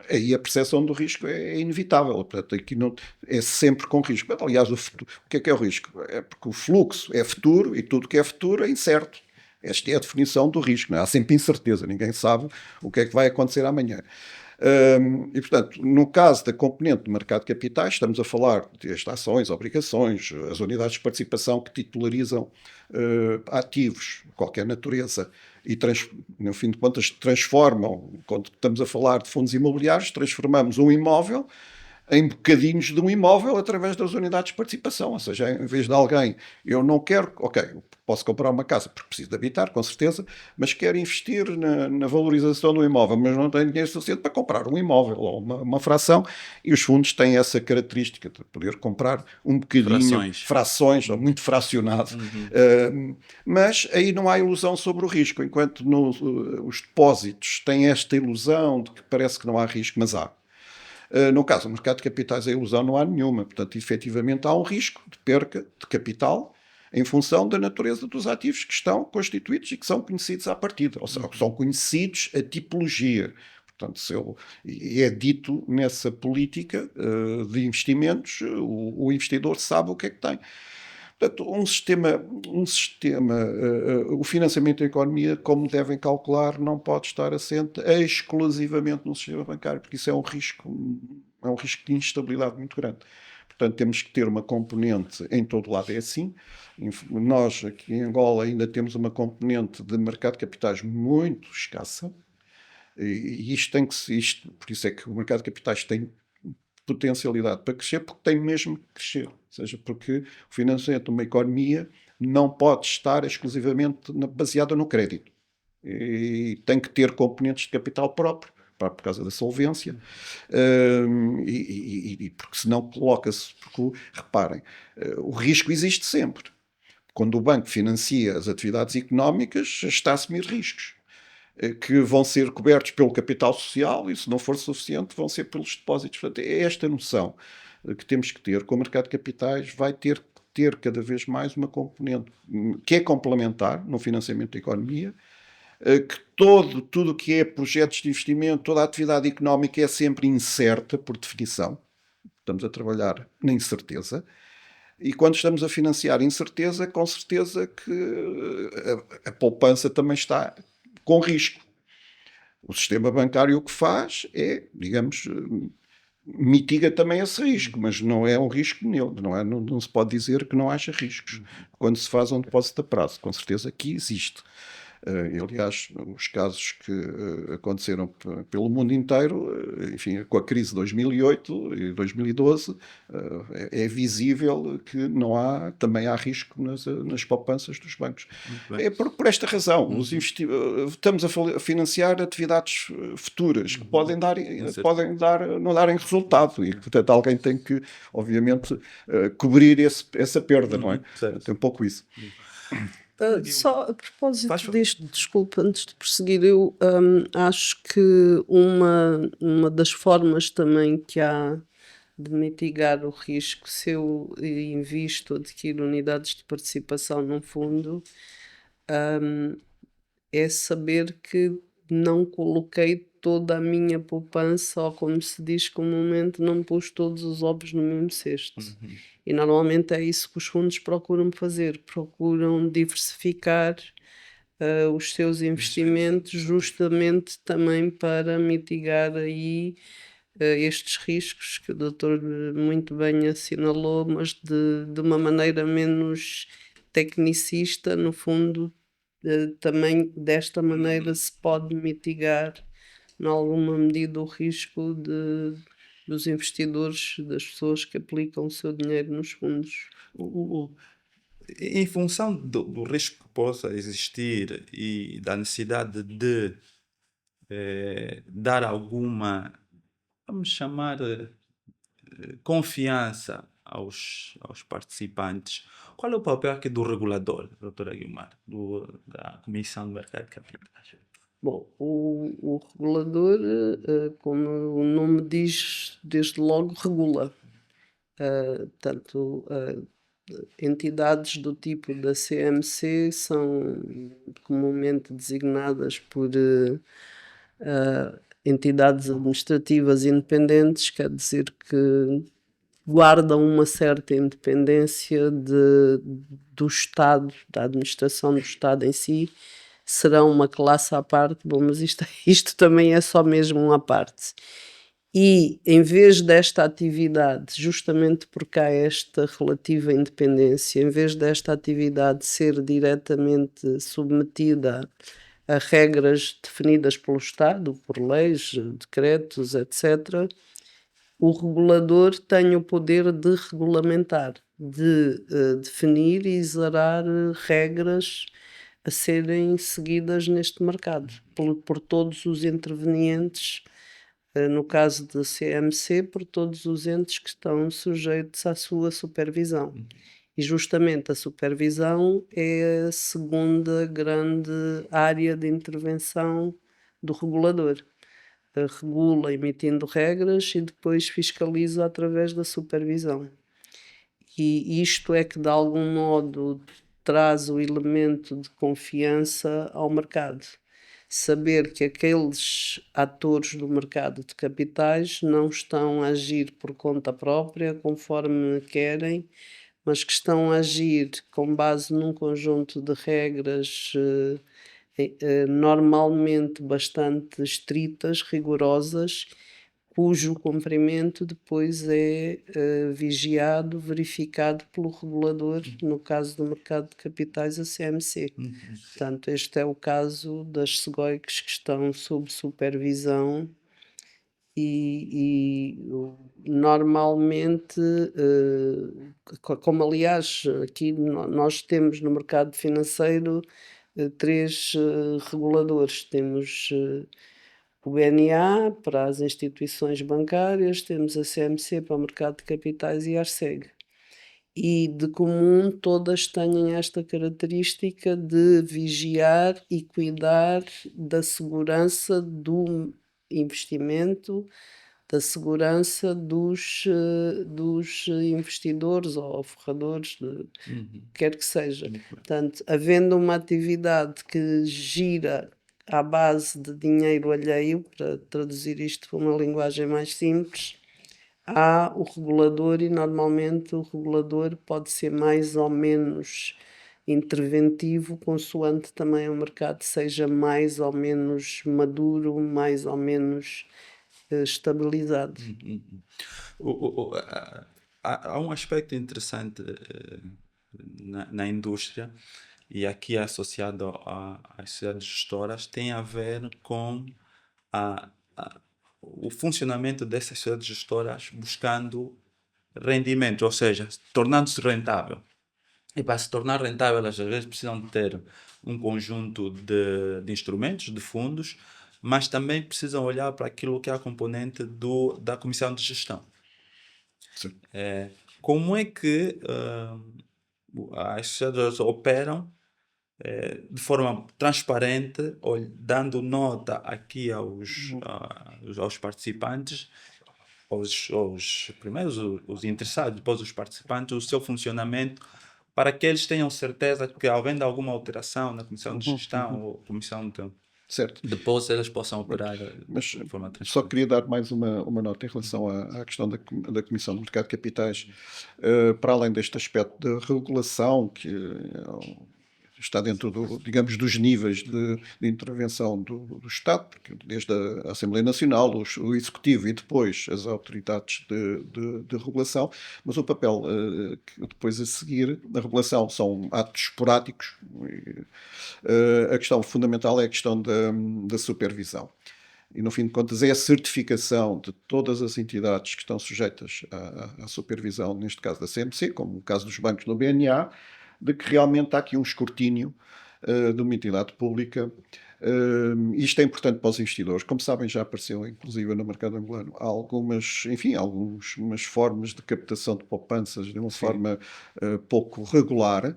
aí a percepção do risco é inevitável. Portanto, aqui não, é sempre com risco. Aliás, o que é o risco? É porque o fluxo é futuro e tudo que é futuro é incerto. Esta é a definição do risco. Não é? Há sempre incerteza, ninguém sabe o que é que vai acontecer amanhã. E, portanto, no caso da componente do mercado de capitais, estamos a falar de ações, obrigações, as unidades de participação que titularizam ativos de qualquer natureza e, no fim de contas, transformam, quando estamos a falar de fundos imobiliários, transformamos um imóvel em bocadinhos de um imóvel através das unidades de participação. Ou seja, em vez de alguém, eu não quero, eu posso comprar uma casa porque preciso de habitar, com certeza, mas quero investir na valorização do imóvel, mas não tenho dinheiro suficiente para comprar um imóvel ou uma fração, e os fundos têm essa característica de poder comprar um bocadinho, frações ou muito fracionado. Mas aí não há ilusão sobre o risco, enquanto os depósitos têm esta ilusão de que parece que não há risco, mas há. No caso do mercado de capitais, a ilusão não há nenhuma. Portanto, efetivamente, há um risco de perca de capital em função da natureza dos ativos que estão constituídos e que são conhecidos à partida. Ou seja, são conhecidos a tipologia. Portanto, é dito nessa política de investimentos, o investidor sabe o que é que tem. Portanto, o financiamento da economia, como devem calcular, não pode estar assente exclusivamente no sistema bancário, porque isso é um risco de instabilidade muito grande. Portanto, temos que ter uma componente em todo lado, é assim. Nós, aqui em Angola, ainda temos uma componente de mercado de capitais muito escassa, e por isso é que o mercado de capitais tem potencialidade para crescer, porque tem mesmo que crescer. Ou seja, porque o financiamento de uma economia não pode estar exclusivamente baseado no crédito. E tem que ter componentes de capital próprio, por causa da solvência, porque senão coloca-se. Reparem, o risco existe sempre. Quando o banco financia as atividades económicas, está a assumir riscos que vão ser cobertos pelo capital social e, se não for suficiente, vão ser pelos depósitos. Portanto, é esta noção que temos que ter, que o mercado de capitais vai ter que ter cada vez mais uma componente que é complementar no financiamento da economia, que tudo que é projetos de investimento, toda a atividade económica é sempre incerta, por definição. Estamos a trabalhar na incerteza. E quando estamos a financiar incerteza, com certeza que a poupança também está com risco. O sistema bancário o que faz é, digamos, mitiga também esse risco, mas não é um risco neutro, não se pode dizer que não haja riscos. Quando se faz um depósito a prazo, com certeza que existe. Aliás, os casos que aconteceram pelo mundo inteiro, enfim, com a crise de 2008 e 2012, é visível que também há risco nas poupanças dos bancos. Muito bem. É por esta razão, estamos a financiar atividades futuras que podem não darem resultado e, portanto, alguém tem que, obviamente, cobrir essa perda, não é? Certo. Tem um pouco isso. Só a propósito Faz favor. disto, desculpa, antes de prosseguir, eu acho que uma das formas também que há de mitigar o risco se eu invisto, adquiro unidades de participação num fundo, é saber que não coloquei toda a minha poupança, ou como se diz comumente, não pus todos os ovos no mesmo cesto. E normalmente é isso que os fundos procuram fazer, procuram diversificar os seus investimentos justamente também para mitigar aí estes riscos que o doutor muito bem assinalou, mas de uma maneira menos tecnicista, no fundo, também desta maneira se pode mitigar, em alguma medida, o risco dos investidores, das pessoas que aplicam o seu dinheiro nos fundos. O- o- Em função do risco que possa existir e da necessidade de dar alguma, vamos chamar, confiança aos participantes, qual é o papel aqui do regulador, doutora Guilmar, da Comissão do Mercado de Capitais? Bom, o regulador, como o nome diz, desde logo regula. Tanto entidades do tipo da CMC são comumente designadas por entidades administrativas independentes, quer dizer que guardam uma certa independência do Estado, da administração do Estado em si, serão uma classe à parte. Bom, mas isto também é só mesmo uma parte. E em vez desta atividade, justamente porque há esta relativa independência, em vez desta atividade ser diretamente submetida a regras definidas pelo Estado, por leis, decretos, etc., o regulador tem o poder de regulamentar, de definir e zerar regras a serem seguidas neste mercado por todos os intervenientes, no caso da CMC, por todos os entes que estão sujeitos à sua supervisão. E justamente a supervisão é a segunda grande área de intervenção do regulador. Regula emitindo regras e depois fiscaliza através da supervisão. E isto é que, de algum modo, traz o elemento de confiança ao mercado. Saber que aqueles atores do mercado de capitais não estão a agir por conta própria, conforme querem, mas que estão a agir com base num conjunto de regras normalmente bastante estritas, rigorosas, cujo cumprimento depois é vigiado, verificado pelo regulador, no caso do mercado de capitais, a CMC. Portanto, este é o caso das SEGOICs que estão sob supervisão e normalmente, como aliás aqui nós temos no mercado financeiro três reguladores. Temos o BNA para as instituições bancárias, temos a CMC para o mercado de capitais e a ARCEG. E de comum todas têm esta característica de vigiar e cuidar da segurança do investimento, da segurança dos investidores ou forradores, quer que seja. Portanto, havendo uma atividade que gira à base de dinheiro alheio, para traduzir isto para uma linguagem mais simples, há o regulador e normalmente o regulador pode ser mais ou menos interventivo, consoante também o mercado seja mais ou menos maduro, mais ou menos estabilizado. Há um aspecto interessante na indústria, e aqui é associado às sociedades gestoras, tem a ver com a- a- o funcionamento dessas sociedades gestoras buscando rendimento, ou seja, tornando-se rentável. E para se tornar rentável, elas às vezes precisam de ter um conjunto de instrumentos, de fundos, mas também precisam olhar para aquilo que é a componente da comissão de gestão. Sim. Como é que as sociedades operam de forma transparente, dando nota aqui aos participantes, primeiros os interessados, depois os participantes, o seu funcionamento, para que eles tenham certeza que, havendo alguma alteração na comissão de gestão ou comissão Certo. depois, eles possam operar Mas de forma só transparente. queria dar mais uma nota em relação à questão da Comissão do Mercado de Capitais, para além deste aspecto da regulação, que está dentro, digamos, dos níveis de intervenção do Estado, porque desde a Assembleia Nacional, o Executivo e depois as autoridades de regulação, mas o papel que depois a seguir da regulação são atos esporádicos. A questão fundamental é a questão da supervisão. E, no fim de contas, é a certificação de todas as entidades que estão sujeitas à supervisão, neste caso da CMC, como no caso dos bancos do BNA, de que realmente há aqui um escrutínio de uma entidade pública. Isto é importante para os investidores. Como sabem, já apareceu, inclusive, no mercado angolano, há algumas formas de captação de poupanças de uma forma pouco regular.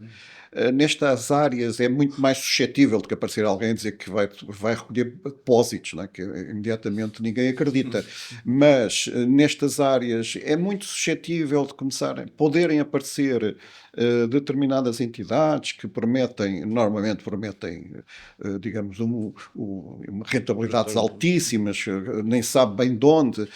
Nestas áreas é muito mais suscetível de que aparecer alguém a dizer que vai recolher depósitos, não é? Que imediatamente ninguém acredita. Mas nestas áreas é muito suscetível de poderem aparecer determinadas entidades que normalmente prometem, digamos, rentabilidades altíssimas, nem sabe bem de onde,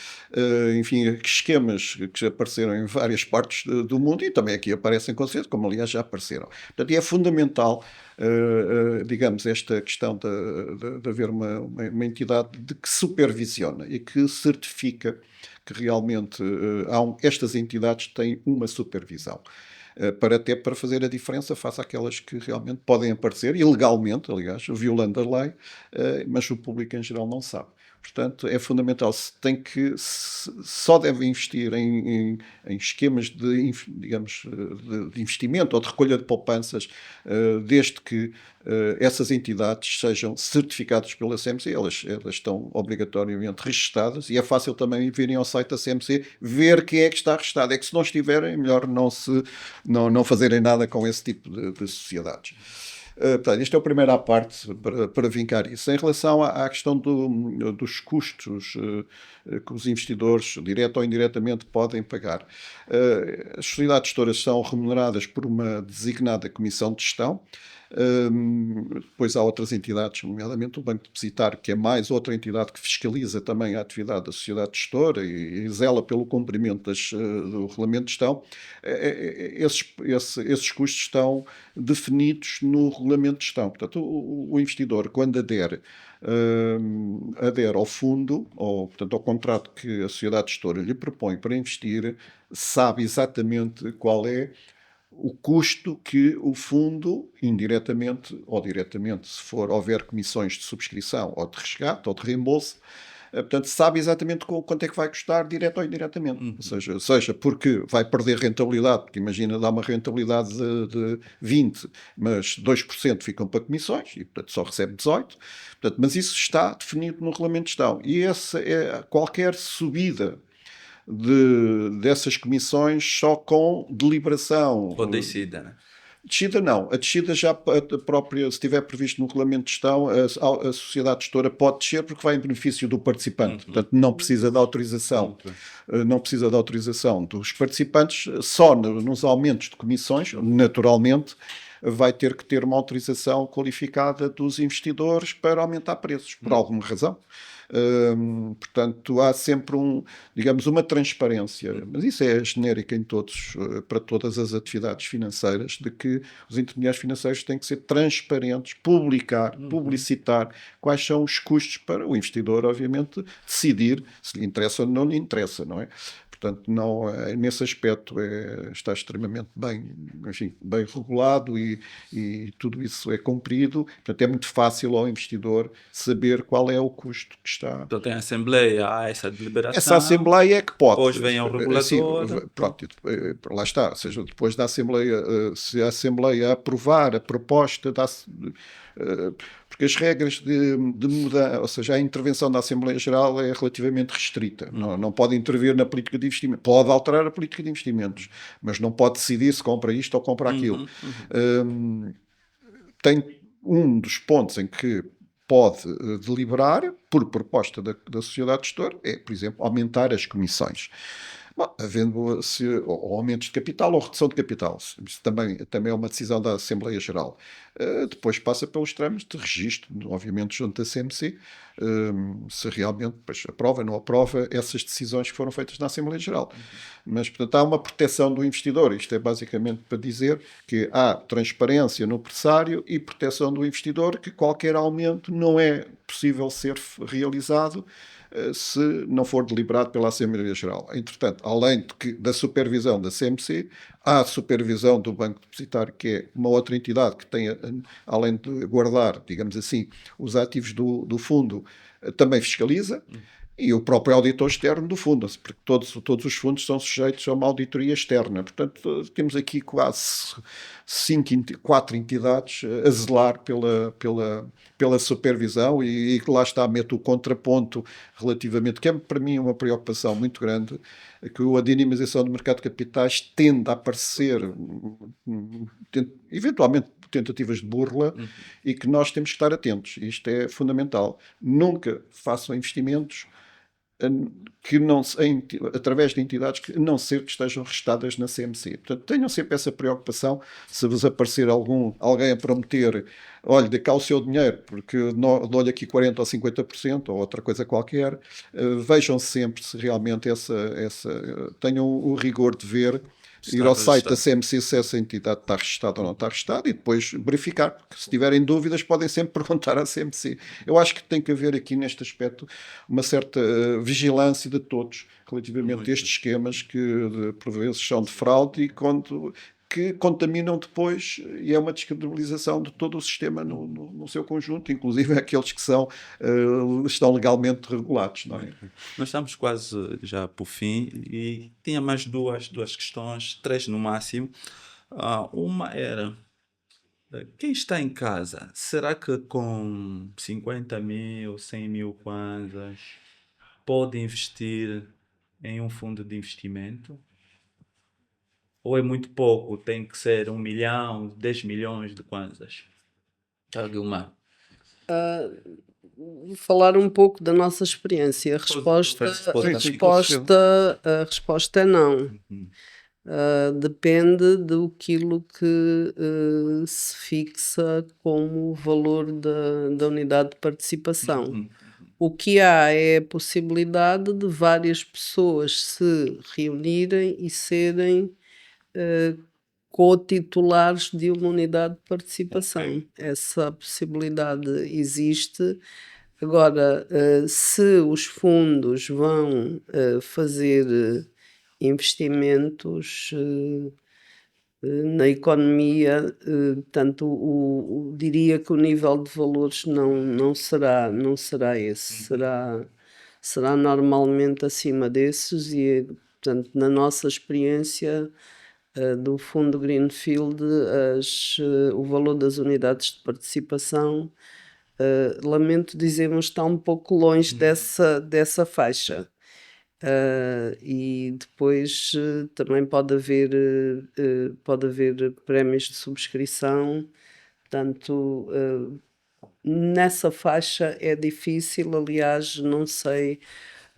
enfim, esquemas que apareceram em várias partes do mundo e também aqui aparecem com certeza, como aliás já apareceram. Portanto, é fundamental, digamos, esta questão de haver uma entidade que supervisiona e que certifica que realmente estas entidades têm uma supervisão. Para fazer a diferença face àquelas que realmente podem aparecer, ilegalmente, aliás, violando a lei, mas o público em geral não sabe. Portanto, é fundamental. Só deve investir em esquemas digamos, de investimento ou de recolha de poupanças, desde que essas entidades sejam certificadas pela CMC. Elas estão obrigatoriamente registadas e é fácil também virem ao site da CMC ver quem é que está registado. É que se não estiverem, é melhor não fazerem nada com esse tipo de sociedades. Portanto, esta é a primeira parte para vincar isso. Em relação à questão dos custos que os investidores, direto ou indiretamente, podem pagar. As sociedades gestoras são remuneradas por uma designada comissão de gestão. Depois há outras entidades, nomeadamente o Banco Depositário, que é mais outra entidade que fiscaliza também a atividade da sociedade gestora e zela pelo cumprimento do regulamento de gestão. Esses custos estão definidos no regulamento de gestão. Portanto, o investidor, quando adere ao fundo, portanto, ao contrato que a sociedade gestora lhe propõe para investir, sabe exatamente qual é o custo que o fundo, indiretamente ou diretamente, se houver comissões de subscrição ou de resgate ou de reembolso, portanto, sabe exatamente quanto é que vai custar, direto ou indiretamente. Seja porque vai perder rentabilidade, porque imagina, dá uma rentabilidade de 20, mas 2% ficam para comissões e, portanto, só recebe 18. Portanto, mas isso está definido no regulamento de gestão. E qualquer subida dessas comissões só com deliberação. Ou descida, né? Descida não. A descida já própria, se estiver previsto no regulamento de gestão, a sociedade gestora pode descer porque vai em benefício do participante. Portanto, não precisa de autorização. Não precisa de autorização dos participantes. Só nos aumentos de comissões, naturalmente, vai ter que ter uma autorização qualificada dos investidores para aumentar preços, por alguma razão. Portanto, há sempre digamos, uma transparência, mas isso é genérico em para todas as atividades financeiras, de que os intermediários financeiros têm que ser transparentes, publicitar quais são os custos para o investidor, obviamente, decidir se lhe interessa ou não lhe interessa, não é? Portanto, não, nesse aspecto está extremamente bem, enfim, bem regulado e tudo isso é cumprido. Portanto, é muito fácil ao investidor saber qual é o custo que está. Então tem a Assembleia, há essa Essa deliberação, Assembleia é que pode. depois vem ao Assim, regulador. pronto, lá está. Ou seja, depois da Assembleia, se a Assembleia aprovar a proposta porque as regras de mudar, ou seja, a intervenção da Assembleia Geral é relativamente restrita. Não pode intervir na política de investimento. Pode alterar a política de investimentos, mas não pode decidir se compra isto ou compra aquilo. Tem um dos pontos em que pode deliberar, por proposta da sociedade gestora, é, por exemplo, aumentar as comissões. Bom, havendo-se ou aumentos de capital ou redução de capital. Isso também é uma decisão da Assembleia Geral. Depois passa pelos trâmites de registro, obviamente junto da CMC, se realmente depois aprova ou não aprova essas decisões que foram feitas na Assembleia Geral. Mas, portanto, há uma proteção do investidor. Isto é basicamente para dizer que há transparência no pressário e proteção do investidor, que qualquer aumento não é possível ser realizado se não for deliberado pela Assembleia Geral. Entretanto, além da supervisão da CMC, há a supervisão do Banco Depositário, que é uma outra entidade que tem, além de guardar, digamos assim, os ativos do fundo, também fiscaliza, e o próprio auditor externo do fundo, porque todos os fundos são sujeitos a uma auditoria externa. Portanto, temos aqui quase 4 entidades a zelar pela supervisão e lá está, mete o contraponto relativamente, que é para mim uma preocupação muito grande, que a dinamização do mercado de capitais tende a aparecer, eventualmente, tentativas de burla e que nós temos que estar atentos. Isto é fundamental. Nunca façam investimentos que não, através de entidades que não ser que estejam registadas na CMC. Portanto, tenham sempre essa preocupação. Se vos aparecer alguém a prometer, olha, dê cá o seu dinheiro, porque dou-lhe aqui 40% ou 50%, ou outra coisa qualquer, vejam sempre se realmente tenham o rigor de ver, ir ao site da CMC se essa entidade está registada ou não está registada e depois verificar, porque se tiverem dúvidas podem sempre perguntar à CMC. Eu acho que tem que haver aqui neste aspecto uma certa vigilância de todos relativamente a estes esquemas que por vezes são de fraude e que contaminam depois e é uma descredibilização de todo o sistema no seu conjunto, inclusive aqueles que estão legalmente regulados. Não é? Nós estamos quase já para o fim e tinha mais duas questões, 3 no máximo. Uma era, quem está em casa, será que com 50 mil, 100 mil kwanzas pode investir em um fundo de investimento? Ou é muito pouco, tem que ser 1 milhão, 10 milhões de kwanzas? Guilmar. Vou falar um pouco da nossa experiência. A resposta é não. Depende do que se fixa como valor da unidade de participação. O que há é a possibilidade de várias pessoas se reunirem e serem co-titulares de uma unidade de participação. Essa possibilidade existe. Agora, se os fundos vão fazer investimentos na economia, tanto diria que o nível de valores não será esse, será normalmente acima desses e, portanto, na nossa experiência do fundo Greenfield, o valor das unidades de participação, lamento dizer, mas está um pouco longe dessa faixa. E depois também pode haver prémios de subscrição, portanto, nessa faixa é difícil, aliás, não sei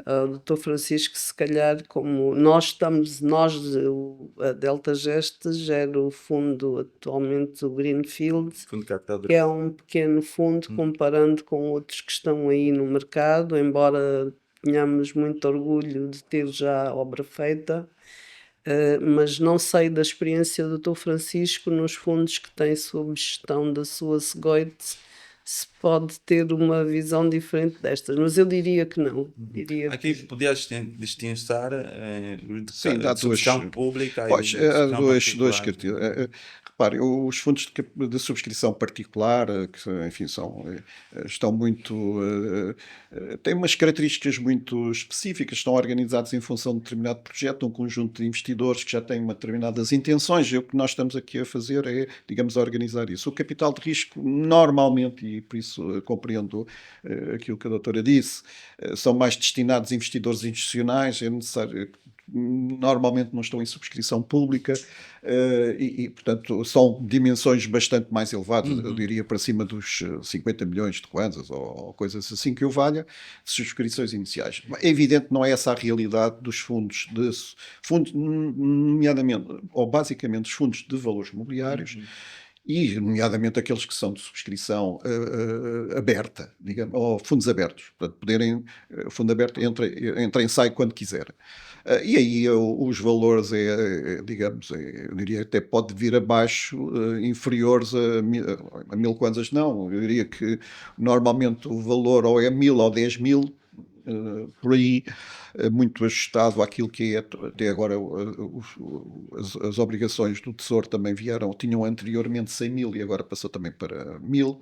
o Dr. Francisco, se calhar, como a Delta Geste gera o fundo atualmente, o Greenfield, Fundo de capital de que é um pequeno fundo comparando com outros que estão aí no mercado, embora tenhamos muito orgulho de ter já a obra feita, mas não sei da experiência do Dr. Francisco nos fundos que tem sob gestão da sua Segoite, se pode ter uma visão diferente destas, mas eu diria que não. Diria Aqui que podia distinguir Sim, há duas. subscrição pública Pois, e há subscrição dois particular. critérios. Repare, os fundos de subscrição particular, que enfim, estão muito. Têm umas características muito específicas, estão organizados em função de determinado projeto, um conjunto de investidores que já têm determinadas intenções, e o que nós estamos aqui a fazer é, digamos, organizar isso. O capital de risco, normalmente, e por isso compreendo aquilo que a doutora disse, são mais destinados a investidores institucionais, é necessário, normalmente não estão em subscrição pública, portanto, são dimensões bastante mais elevadas, eu diria para cima dos 50 milhões de kwanzas ou coisas assim que o valha, de subscrições iniciais. É evidente que não é essa a realidade dos fundos, nomeadamente, ou basicamente, os fundos de valores imobiliários, e nomeadamente aqueles que são de subscrição aberta, digamos, ou fundos abertos, portanto, o fundo aberto entra e sai quando quiser. E aí os valores, digamos, eu diria até pode vir abaixo, inferiores a 1000 kwanzas, não, eu diria que normalmente o valor ou é 1000 ou 10.000, por aí, muito ajustado àquilo que é até agora as obrigações do Tesouro também tinham anteriormente 100.000 e agora passou também para 1000.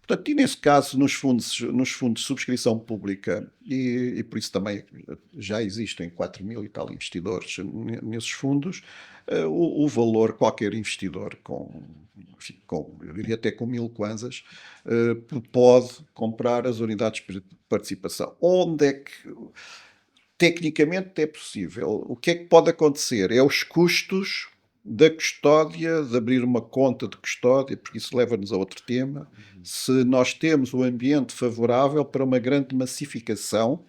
Portanto, e nesse caso, nos fundos de subscrição pública, e por isso também já existem 4.000 e tal investidores nesses fundos, o valor, qualquer investidor eu diria até com 1000 kwanzas, pode comprar as unidades de participação. Onde é que tecnicamente é possível? O que é que pode acontecer? É os custos da custódia, de abrir uma conta de custódia, porque isso leva-nos a outro tema. Se nós temos um ambiente favorável para uma grande massificação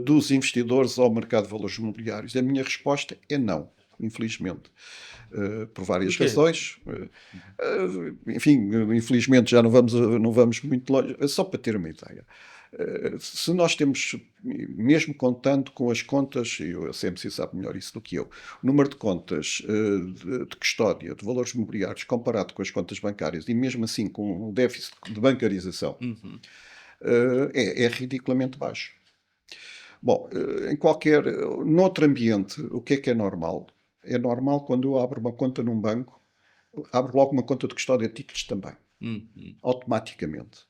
dos investidores ao mercado de valores imobiliários, a minha resposta é não, infelizmente. Por várias razões. Enfim, infelizmente já não vamos muito longe. Só para ter uma ideia. Se nós temos, mesmo contando com as contas, e a CMC sabe melhor isso do que eu, o número de contas de custódia de valores imobiliários comparado com as contas bancárias, e mesmo assim com o déficit de bancarização, é ridiculamente baixo. Bom, noutro ambiente, o que é normal? É normal quando eu abro uma conta num banco, abro logo uma conta de custódia de títulos também, automaticamente.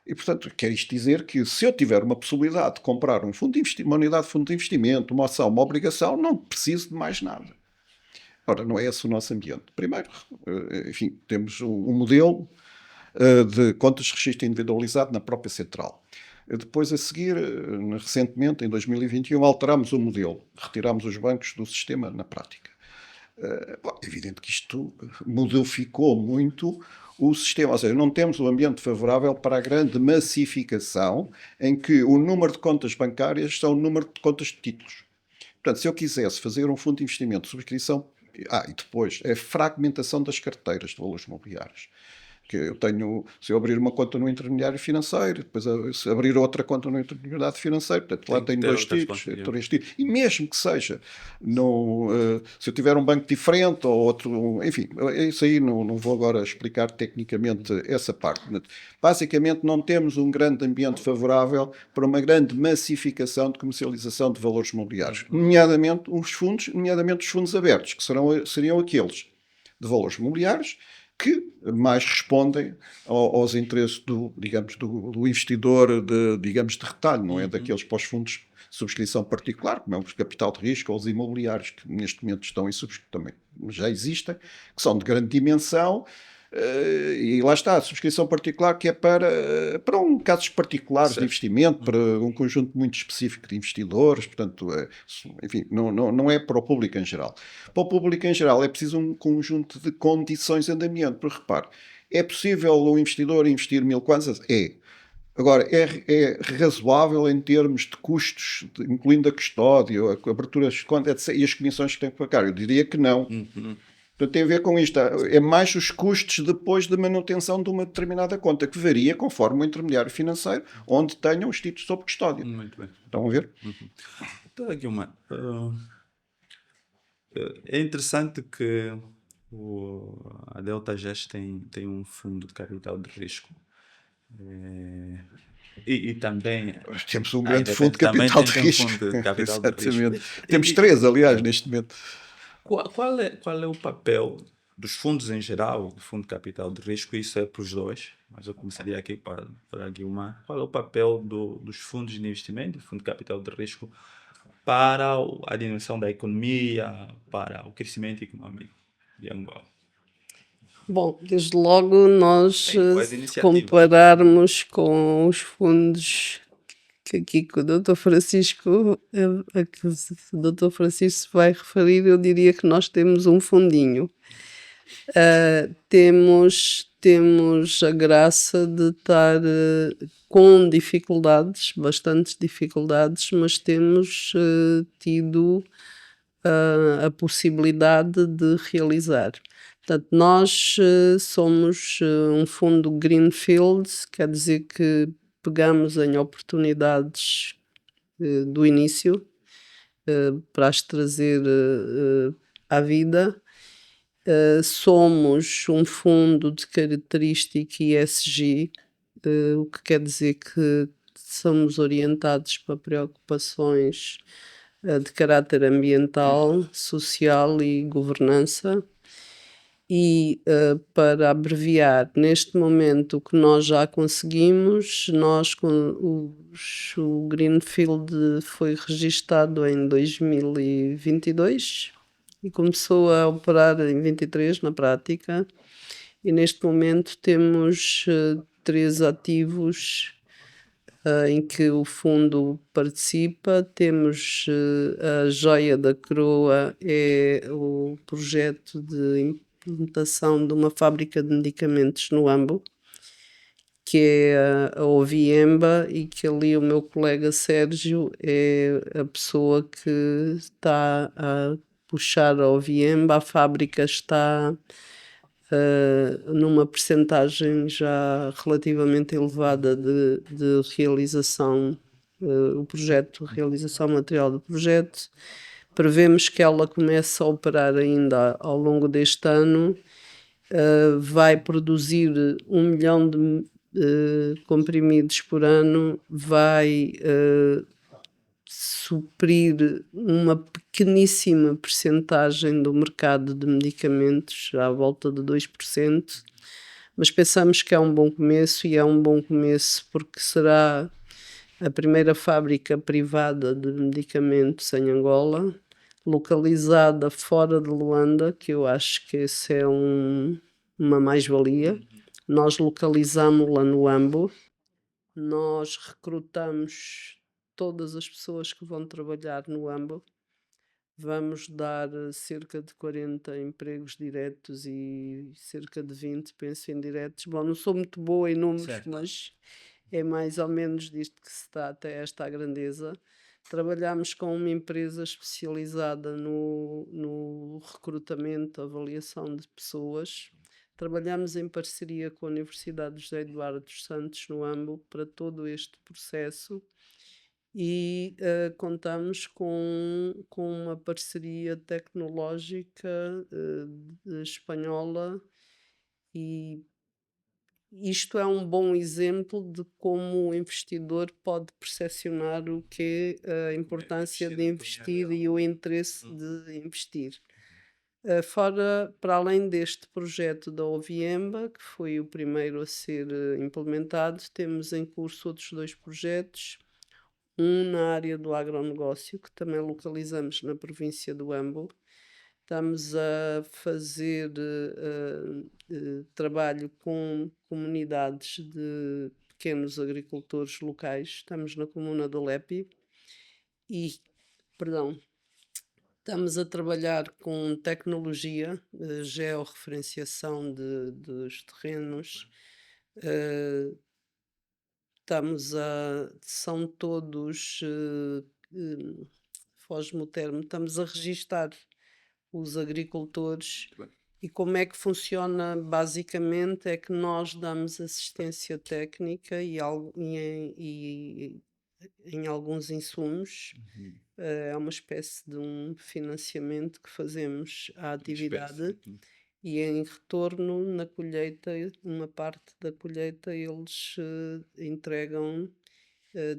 E, portanto, quer isto dizer que se eu tiver uma possibilidade de comprar uma unidade de fundo de investimento, uma ação, uma obrigação, não preciso de mais nada. Ora, não é esse o nosso ambiente. Primeiro, enfim, temos um modelo de contas de registro individualizado na própria central. Depois, a seguir, recentemente, em 2021, alterámos o modelo. Retirámos os bancos do sistema na prática. É evidente que isto modificou muito o sistema, ou seja, não temos um ambiente favorável para a grande massificação em que o número de contas bancárias são o número de contas de títulos. Portanto, se eu quisesse fazer um fundo de investimento de subscrição, e depois a fragmentação das carteiras de valores imobiliários. Que se eu abrir uma conta no intermediário financeiro, depois se abrir outra conta no intermediário financeiro, portanto, lá tenho 2 títulos, 3 títulos, e mesmo que seja, se eu tiver um banco diferente ou outro, enfim, isso aí não vou agora explicar tecnicamente essa parte. Basicamente, não temos um grande ambiente favorável para uma grande massificação de comercialização de valores imobiliários, nomeadamente os fundos abertos, que seriam aqueles de valores imobiliários que mais respondem aos interesses do investidor de retalho, não é daqueles para os fundos de subscrição particular, como é o capital de risco ou os imobiliários, que neste momento estão em subscrição, também já existem, que são de grande dimensão, e lá está, a subscrição particular que é para casos particulares de investimento, para um conjunto muito específico de investidores, portanto, enfim, não é para o público em geral. Para o público em geral é preciso um conjunto de condições de andamento, porque repare, é possível o investidor investir 1000 kwanzas? É. Agora, é razoável em termos de custos, incluindo a custódia, a abertura de conta, etc., e as comissões que tem que pagar? Eu diria que não. Uhum. Portanto, tem a ver com isto. É mais os custos depois da manutenção de uma determinada conta, que varia conforme o intermediário financeiro, onde tenham os títulos sob custódia. Muito bem. Estão a ver? Então, Guilherme, é interessante que a Delta Gest tem um fundo de capital de risco. E também, Nós temos um grande fundo de também capital de tem um risco. fundo de capital de risco. Exatamente. E- Temos e- 3, aliás, neste momento. Qual é o papel dos fundos em geral, do fundo de capital de risco? Isso é para os dois, mas eu começaria aqui para a Guilmar. Qual é o papel dos fundos de investimento, do fundo de capital de risco, para a dimensão da economia, para o crescimento econômico de Angola? Bom, desde logo nós, Tem boas se iniciativas. compararmos com os fundos que aqui que o Dr. Francisco, a que o Dr. Francisco se vai referir, eu diria que nós temos um fundinho. Temos a graça de estar com dificuldades, bastantes dificuldades, mas temos tido a possibilidade de realizar. Portanto, nós somos um fundo Greenfield, quer dizer que pegamos em oportunidades do início para as trazer à vida. Somos um fundo de característica ESG, o que quer dizer que somos orientados para preocupações de caráter ambiental, social e governança. E para abreviar, neste momento o que nós já conseguimos, o Greenfield foi registado em 2022 e começou a operar em 23 na prática, e neste momento temos 3 ativos em que o fundo participa. Temos a joia da coroa, é o projeto de implementação de uma fábrica de medicamentos no Ambo, que é a Oviemba, e que ali o meu colega Sérgio é a pessoa que está a puxar a Oviemba. A fábrica está numa percentagem já relativamente elevada de realização, o projeto, realização material do projeto. Prevemos que ela comece a operar ainda ao longo deste ano. Vai produzir 1 milhão de comprimidos por ano, vai suprir uma pequeníssima percentagem do mercado de medicamentos, à volta de 2%, mas pensamos que é um bom começo, e é um bom começo porque será a primeira fábrica privada de medicamentos em Angola, localizada fora de Luanda, que eu acho que esse é uma mais-valia. Nós localizamos-la no Ambo, nós recrutamos todas as pessoas que vão trabalhar no Ambo. Vamos dar cerca de 40 empregos diretos e cerca de 20, penso, indiretos. Bom, não sou muito boa em números, Certo. mas é mais ou menos disto que se está até esta grandeza. Trabalhamos com uma empresa especializada no recrutamento, avaliação de pessoas. Trabalhamos em parceria com a Universidade de José Eduardo dos Santos, no Ambo, para todo este processo, e contamos com uma parceria tecnológica espanhola, e isto é um bom exemplo de como o investidor pode percepcionar o que é a importância de investir e o interesse de investir. Para além deste projeto da Oviemba, que foi o primeiro a ser implementado, temos em curso outros 2 projetos, um na área do agronegócio, que também localizamos na província do Ambo. Estamos a fazer trabalho com comunidades de pequenos agricultores locais. Estamos na comuna do Lepi e, perdão, estamos a trabalhar com tecnologia, georreferenciação dos terrenos, são todos, foge-me o termo, estamos a registar os agricultores. Muito bem. E como é que funciona basicamente é que nós damos assistência técnica e em alguns insumos. Uhum. É uma espécie de um financiamento que fazemos à atividade Espécie. e em retorno, na colheita, uma parte da colheita eles entregam.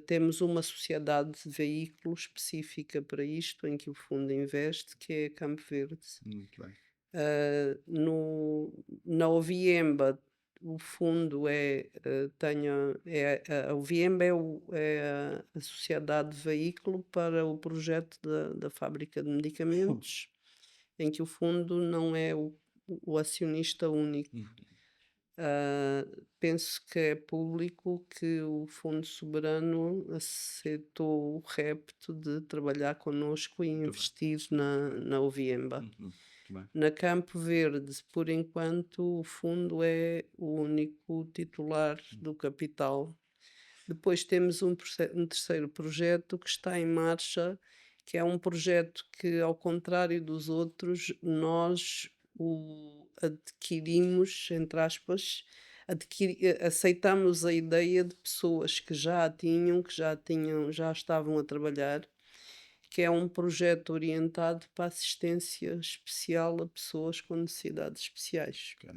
Temos uma sociedade de veículo específica para isto, em que o fundo investe, que é Campo Verde. Muito bem. Na Oviemba, o fundo a Oviemba é a sociedade de veículo para o projeto da fábrica de medicamentos, em que o fundo não é o acionista único. Uhum. Penso que é público que o Fundo Soberano aceitou o repto de trabalhar connosco e Muito bem. investir na Oviemba. Uhum. Muito bem. Na Campo Verde, por enquanto, o fundo é o único titular do capital. Depois temos um terceiro projeto que está em marcha, que é um projeto que, ao contrário dos outros, nós o adquirimos, entre aspas, aceitamos a ideia de pessoas que já a tinham, já estavam a trabalhar, que é um projeto orientado para assistência especial a pessoas com necessidades especiais. Ok.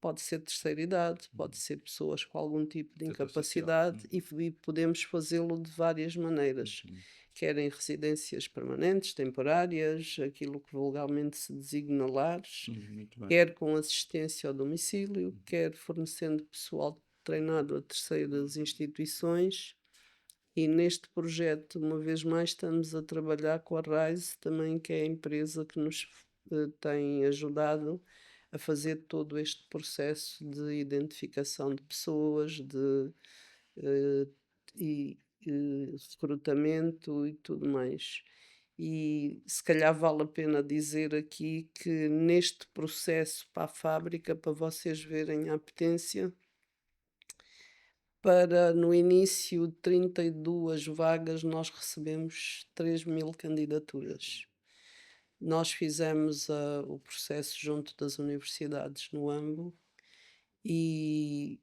Pode ser terceira idade, pode ser pessoas com algum tipo de Setor incapacidade social. e podemos fazê-lo de várias maneiras, Uhum. quer em residências permanentes, temporárias, aquilo que vulgarmente se designa lares, Muito bem. quer com assistência ao domicílio, quer fornecendo pessoal treinado a terceiras instituições. E neste projeto, uma vez mais, estamos a trabalhar com a RISE também, que é a empresa que nos tem ajudado a fazer todo este processo de identificação de pessoas, eh, recrutamento e tudo mais. E se calhar vale a pena dizer aqui que neste processo para a fábrica, para vocês verem a potência, no início 32 vagas, nós recebemos 3.000 candidaturas. Nós fizemos o processo junto das universidades no AMBO e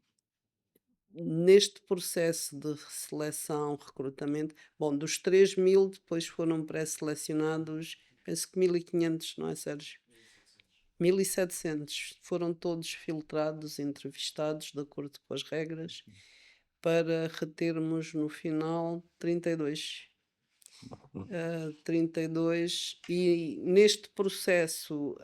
neste processo de seleção, recrutamento, bom, dos 3.000 depois foram pré-selecionados, penso que 1.500, não é, Sérgio? 1.700 foram todos filtrados, entrevistados de acordo com as regras, para retermos no final 32. 32, e neste processo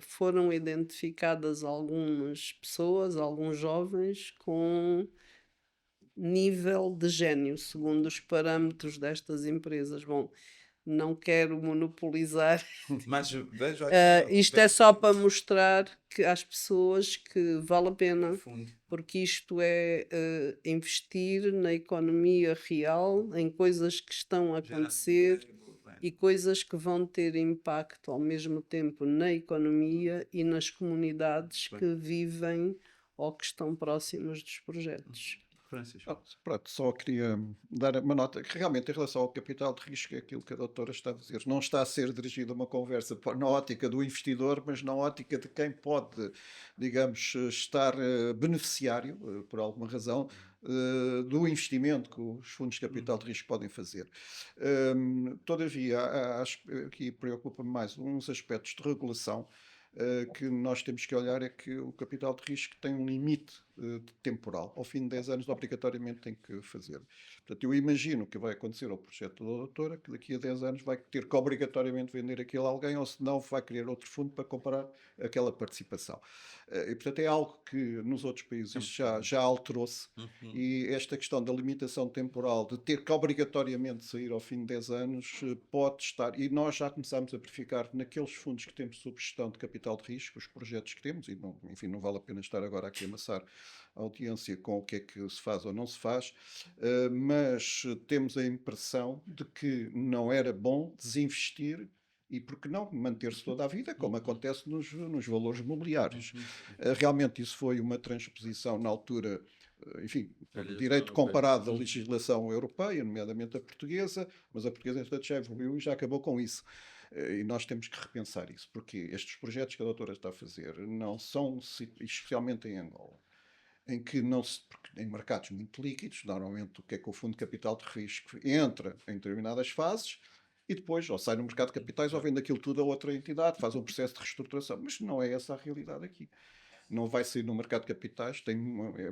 foram identificadas algumas pessoas, alguns jovens com nível de gênio, segundo os parâmetros destas empresas. Bom, não quero monopolizar. Mas vejo Isto é só para mostrar que às pessoas que vale a pena, fundo. porque isto é investir na economia real, em coisas que estão a acontecer e coisas que vão ter impacto ao mesmo tempo na economia e nas comunidades que vivem ou que estão próximas dos projetos. Francisco. Pronto, só queria dar uma nota que realmente em relação ao capital de risco é aquilo que a doutora está a dizer. Não está a ser dirigida uma conversa na ótica do investidor, mas na ótica de quem pode, digamos, estar beneficiário, por alguma razão, do investimento que os fundos de capital de risco podem fazer. Todavia, acho que aqui preocupa-me mais uns aspectos de regulação que nós temos que olhar é que o capital de risco tem um limite temporal. Ao fim de 10 anos, obrigatoriamente tem que fazer. Portanto, eu imagino que vai acontecer ao projeto da doutora, que daqui a 10 anos vai ter que obrigatoriamente vender aquilo a alguém, ou se não, vai criar outro fundo para comprar aquela participação. E, portanto, é algo que nos outros países já alterou-se. E esta questão da limitação temporal, de ter que obrigatoriamente sair ao fim de 10 anos, pode estar. E nós já começámos a verificar naqueles fundos que temos sob gestão de capital de risco, os projetos que temos, e não, enfim, não vale a pena estar agora aqui a amassar a audiência com o que é que se faz ou não se faz, mas temos a impressão de que não era bom desinvestir e, por que não, manter-se toda a vida, como acontece nos valores mobiliários. Realmente isso foi uma transposição na altura enfim, A legislação direito europeia. comparado à legislação europeia, nomeadamente a portuguesa, mas a portuguesa, entretanto, já evoluiu e já acabou com isso. E nós temos que repensar isso, porque estes projetos que a doutora está a fazer não são, especialmente em Angola, em que não se, porque em mercados muito líquidos, normalmente o que é que o fundo de capital de risco entra em determinadas fases e depois ou sai no mercado de capitais ou vende aquilo tudo a outra entidade, faz um processo de reestruturação, mas não é essa a realidade aqui. Não vai sair no mercado de capitais, é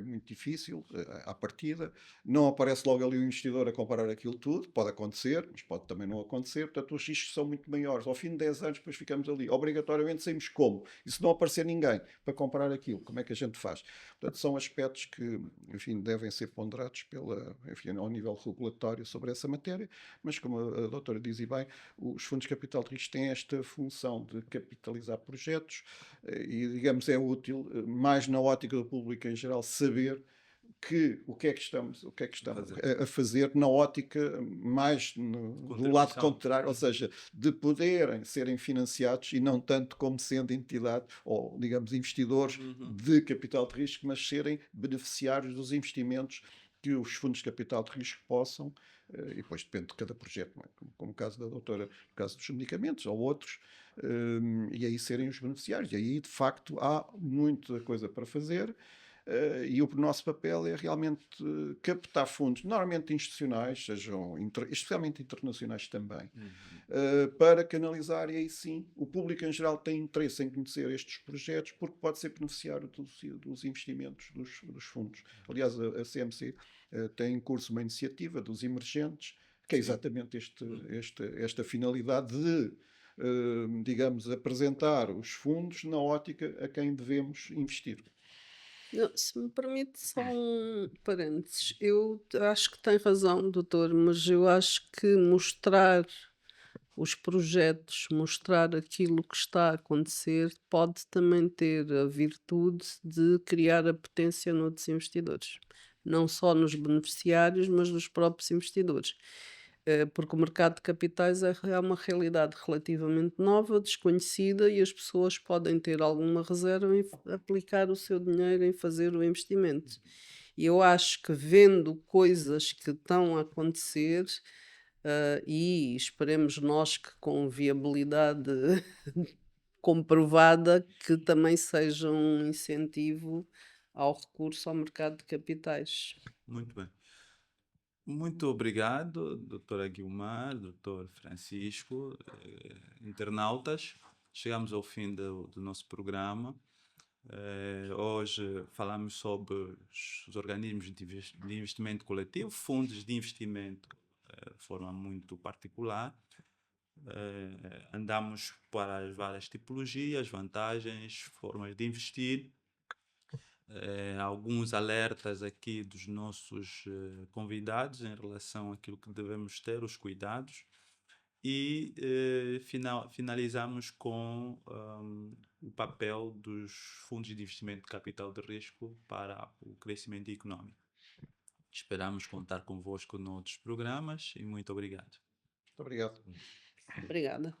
muito difícil à partida, não aparece logo ali o investidor a comprar aquilo tudo, pode acontecer, mas pode também não acontecer, portanto os riscos são muito maiores. Ao fim de 10 anos depois ficamos ali, obrigatoriamente saímos como? E se não aparecer ninguém para comprar aquilo, como é que a gente faz? Portanto são aspectos que, enfim, devem ser ponderados enfim, ao nível regulatório sobre essa matéria, mas como a doutora diz e bem, os fundos de capital de risco têm esta função de capitalizar projetos e, digamos, é útil, mais na ótica do público em geral, saber o que é que estamos a fazer na ótica mais do lado Contribuição. contrário, ou seja, de poderem serem financiados e não tanto como sendo entidade ou, digamos, investidores de capital de risco, mas serem beneficiários dos investimentos que os fundos de capital de risco possam, e depois depende de cada projeto, não é? Como o caso da doutora, no caso dos medicamentos ou outros, e aí serem os beneficiários. E aí, de facto, há muita coisa para fazer. E o nosso papel é realmente captar fundos, normalmente institucionais, especialmente internacionais também, para canalizar, e aí sim, o público em geral tem interesse em conhecer estes projetos porque pode ser beneficiário dos investimentos dos fundos. Aliás, a CMC tem em curso uma iniciativa dos emergentes, que é exatamente esta finalidade de, digamos, apresentar os fundos na ótica a quem devemos investir. Não, se me permite só um parênteses, eu acho que tem razão, doutor, mas eu acho que mostrar os projetos, mostrar aquilo que está a acontecer, pode também ter a virtude de criar a potência noutros investidores. Não só nos beneficiários, mas nos próprios investidores. Porque o mercado de capitais é uma realidade relativamente nova, desconhecida, e as pessoas podem ter alguma reserva em aplicar o seu dinheiro em fazer o investimento. E eu acho que vendo coisas que estão a acontecer, e esperemos nós que com viabilidade comprovada, que também seja um incentivo ao recurso ao mercado de capitais. Muito bem. Muito obrigado, doutora Guilmar, doutor Francisco, internautas. Chegamos ao fim do nosso programa. Hoje falamos sobre os organismos de investimento coletivo, fundos de investimento de forma muito particular. Andamos para as várias tipologias, vantagens, formas de investir. Alguns alertas aqui dos nossos convidados em relação àquilo que devemos ter, os cuidados, e finalizamos com o papel dos fundos de investimento de capital de risco para o crescimento econômico. Esperamos contar convosco noutros programas e muito obrigado. Muito obrigado. Obrigada.